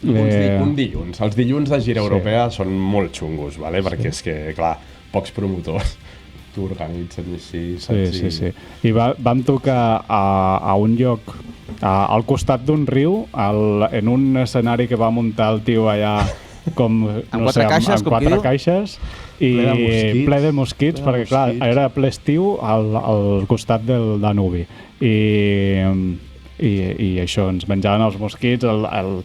Un dilluns. Els dilluns de gira europea són molt xungos, vale? Perquè és que, clar, pocs promotors t'organitzen així. Sí. I vam tocar a un lloc al costat d'un riu, en un escenari que va muntar el tio allà com, no sé, amb 4 caixes i ple de mosquits, perquè clar, era ple estiu al costat del Danubi i això, ens menjaven els mosquits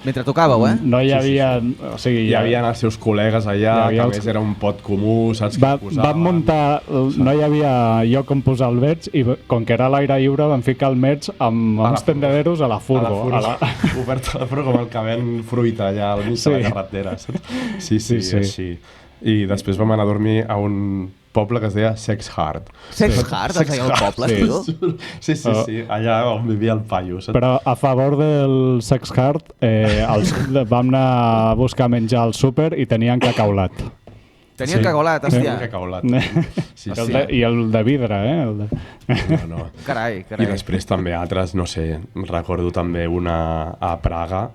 mentre tocàveu, no hi havia... O sigui, hi havia els seus col·legues allà, que a més era un pot comú, saps? Vam muntar, no hi havia lloc on posar el merch i com que era a l'aire lliure vam ficar el merch amb uns tendederos a la furgo. Obert a la furgo amb el que ven fruita allà al mig de la carretera, saps? Sí, així. I després vam anar a dormir a un poble que es deia Sex Hard. Sex Hard? Es deia el poble, tio? Sí, allà on vivia el paio. Saps? Però a favor del Sex Hard vam anar a buscar menjar al súper i tenien cacaulat. Tenien cacaulat, hòstia. I el de vidre, No. Carai. I després també altres, no sé, recordo també una a Praga,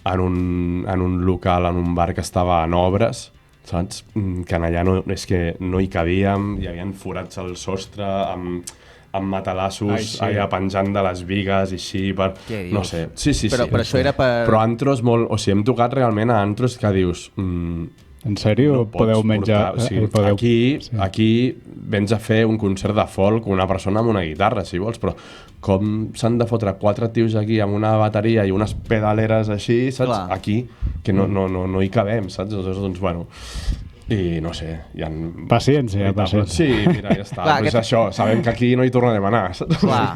en un local, en un bar que estava en obres, saps? Que allà és que no hi cabíem, hi havia forats al sostre amb matalassos allà penjant de les bigues i així, no sé. Sí. Però això era per... Però antros molt... O sigui, hem tocat realment a antros que dius... En sèrio? Podeu menjar... Aquí vens a fer un concert de folk, una persona amb una guitarra, si vols, però com s'han de fotre 4 tios aquí amb una bateria i unes pedaleres així, saps? Aquí, que no hi cabem, saps? Doncs, bueno... I no sé, hi ha... Paciència. Sí, mira, ja està. Doncs això, sabem que aquí no hi tornarem a anar, saps? Clar.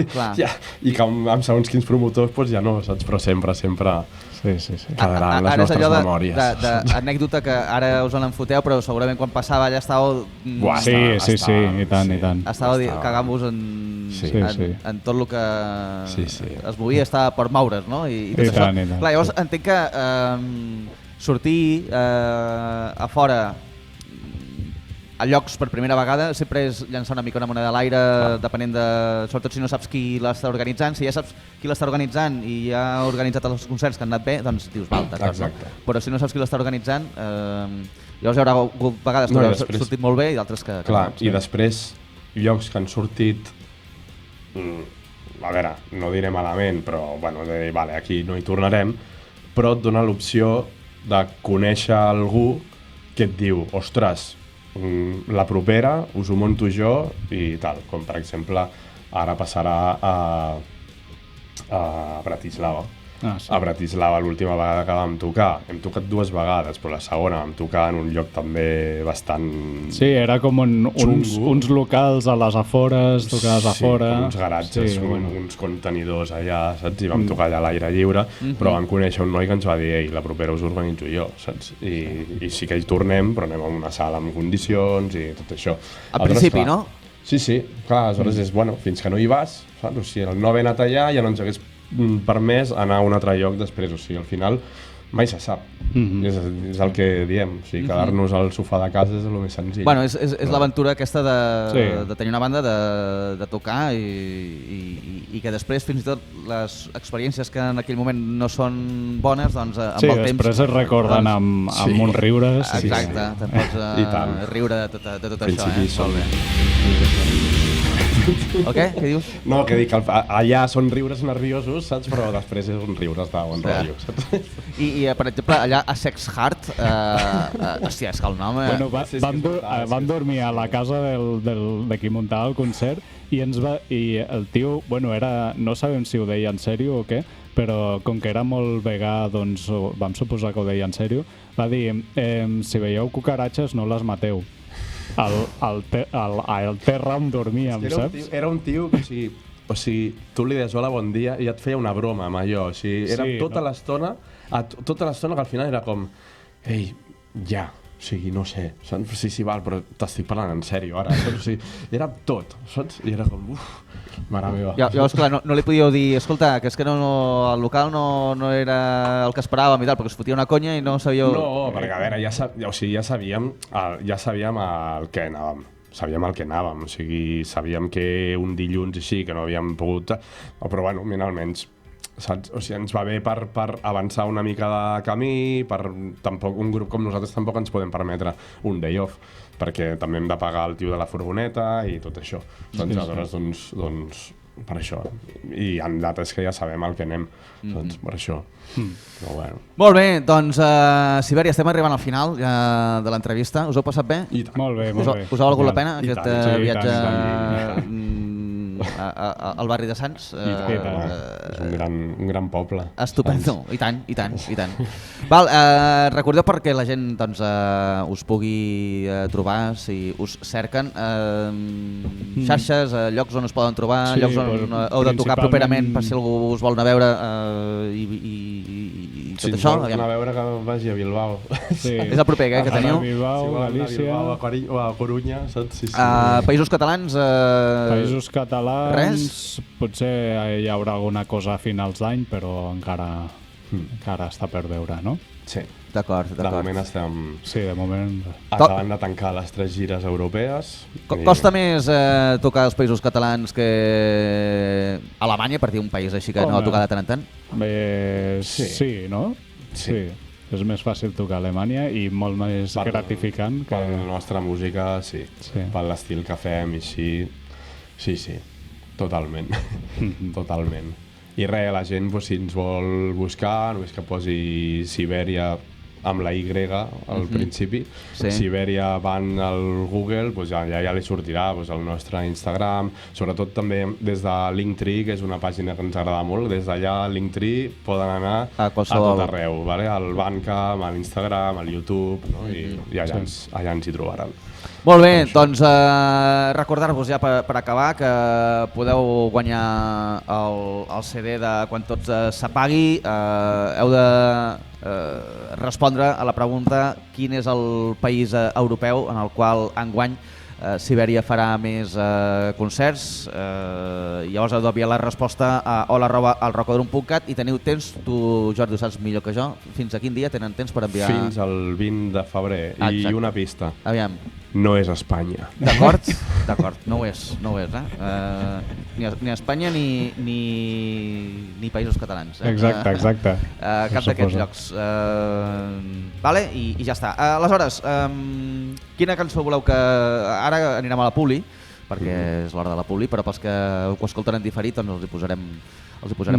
I que amb segons quins promotors doncs ja no, saps? Però sempre quedaran les nostres memòries. Anècdota que ara us en foteu, però segurament quan passava allà estàveu... Sí, i tant. Estàveu cagant-vos en tot el que es movia, estava per moure's, no? I tot això. Clar, llavors entenc que sortir a fora a llocs per primera vegada sempre és llançar una mica una moneda a l'aire, depenent de... Sobretot si no saps qui l'està organitzant. Si ja saps qui l'està organitzant i ja ha organitzat els concerts que han anat bé, doncs dius, val, d'acord. No? Però si no saps qui l'està organitzant, llavors hi haurà vegades que ha sortit molt bé i d'altres que... Clar, i després llocs que han sortit... A veure, no diré malament, però bueno, vale, aquí no hi tornarem, però et dona l'opció de conèixer algú que et diu, ostres, la propera us ho monto jo i tal, com per exemple ara passarà a Bratislava, A Bratislava l'última vegada que vam tocar. Hem tocat 2 vegades, però la segona vam tocar en un lloc també bastant... Sí, era com uns locals a les afores, tocar a les afores... Sí, uns garatges, uns contenidors allà, saps? I vam tocar allà a l'aire lliure, però vam conèixer un noi que ens va dir ei, la propera us organitzo jo, saps? I sí que hi tornem, però anem a una sala amb condicions i tot això. Al principi, no? Sí, clar, aleshores és, bueno, fins que no hi vas, saps? O sigui, el no haver anat allà ja no ens hagués permès anar a un altre lloc després, o sigui, al final mai se sap, és el que diem, o sigui, quedar-nos al sofà de casa és el més senzill. Bueno, és l'aventura aquesta de tenir una banda, de tocar i que després fins i tot les experiències que en aquell moment no són bones, doncs amb el temps... Sí, després es recorden amb uns riures. Exacte, te pots riure de tot això. Molt bé. O què? Què dius? No, que dic, allà són riures nerviosos, saps? Però després són riures de bon rotllo, saps? I per exemple, allà a Sex Heart, hòstia, és que el nom... Bueno, vam dormir a la casa de qui muntava el concert i el tio, bueno, no sabem si ho deia en sèrio o què, però com que era molt vegà, doncs vam suposar que ho deia en sèrio, va dir, si veieu cucaratges no les mateu. Al terra on dormíem, saps? Era un tio que, o sigui, tu li deies hola, bon dia, i et feia una broma amb allò. O sigui, era tota l'estona que al final era com, ei, ja, o sigui, no sé, saps? Sí, val, però t'estic parlant en sèrio ara, saps? O sigui, era tot, saps? I era com, mare meva. Llavors, clar, no li podíeu dir, escolta, que és que el local no era el que esperàvem i tal, perquè us fotia una conya i no sabíeu... No, perquè a veure, ja sabíem el que anàvem. Sabíem el que anàvem, o sigui, sabíem que un dilluns així, que no havíem pogut... Però bueno, almenys, saps? O sigui, ens va bé per avançar una mica de camí, tampoc un grup com nosaltres tampoc ens podem permetre un day off, perquè també hem de pagar el tio de la furgoneta i tot això. Aleshores, doncs, per això. I en dates que ja sabem el que anem, doncs per això. Però bueno. Molt bé, doncs, Sibèria, estem arribant al final de l'entrevista. Us heu passat bé? Molt bé. Us ha valgut la pena aquest viatge al barri de Sants? És un gran poble. Estupendo, i tant. Val, recordeu perquè la gent doncs, us pugui trobar si us cerquen xarxes, llocs on us poden trobar, llocs on heu de tocar properament per si algú us vol anar a veure i tot això. Si ens vols anar a veure, que vagi a Bilbao. És el proper que teniu? A Bilbao, Galícia... O a Corunya, saps? Països catalans? Països catalans... Res? Potser hi haurà alguna cosa a finals d'any, però encara està per veure, no? Sí. D'acord. De moment estem... Sí, de moment... Acabant de tancar les 3 gires europees. Costa més tocar als països catalans que Alemanya, per dir un país així que no ha tocat de tant en tant? Sí, no? Sí. És més fàcil tocar a Alemanya i molt més gratificant. Per la nostra música, sí. Per l'estil que fem i així. Sí. Totalment. Totalment. I res, la gent, si ens vol buscar, només que posi Sibèria amb la Y al principi. Sibèria van al Google, ja li sortirà el nostre Instagram, sobretot també des de Linktree, que és una pàgina que ens agrada molt. Des d'allà, a Linktree, poden anar a tot arreu, al Bandcamp, a l'Instagram, al YouTube, i allà ens hi trobaran. Molt bé, doncs recordar-vos ja per acabar que podeu guanyar el CD de Quan tot s'apagui. Heu de respondre a la pregunta quin és el país europeu en el qual enguany Sibèria farà més concerts. Llavors heu d'enviar la resposta a hola@elrocodrum.cat i teniu temps, tu Jordi ho saps millor que jo, fins a quin dia tenen temps per enviar? Fins al 20 de febrer. I una pista. Aviam. No és Espanya. D'acord? D'acord, no ho és, ni Espanya ni Països Catalans. Exacte. Cap d'aquests llocs. Vale, i ja està. Aleshores, quina cançó voleu que... Ara anirem a la publi, perquè és l'hora de la publi, però pels que ho escolten en diferit doncs els hi posarem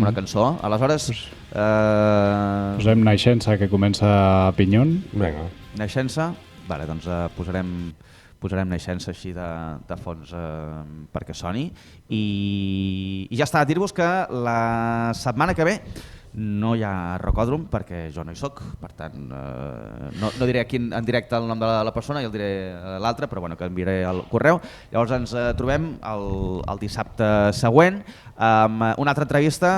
una cançó. Aleshores... Posem Naixença, que comença a Pinyon. Vinga. Naixença? Vale, doncs posarem Naixença així de fons perquè soni. I ja està, dir-vos que la setmana que ve no hi ha rocòdrom perquè jo no hi soc, per tant no diré aquí en directe el nom de la persona, jo el diré l'altre, però bueno, que enviaré el correu. Llavors ens trobem el dissabte següent amb una altra entrevista.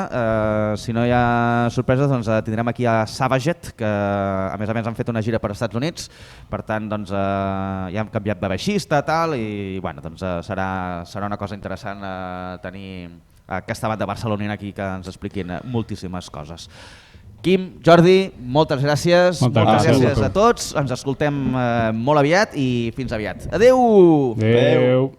Si no hi ha sorpreses, doncs tindrem aquí a Savaget, que a més han fet una gira per als Estats Units, per tant doncs, ja hem canviat de baixista tal, i bueno, doncs, serà una cosa interessant tenir aquesta banda barcelonina aquí que ens expliquin moltíssimes coses. Quim, Jordi, moltes gràcies. Moltes gràcies a tots. Ens escoltem molt aviat i fins aviat. Adéu! Adéu!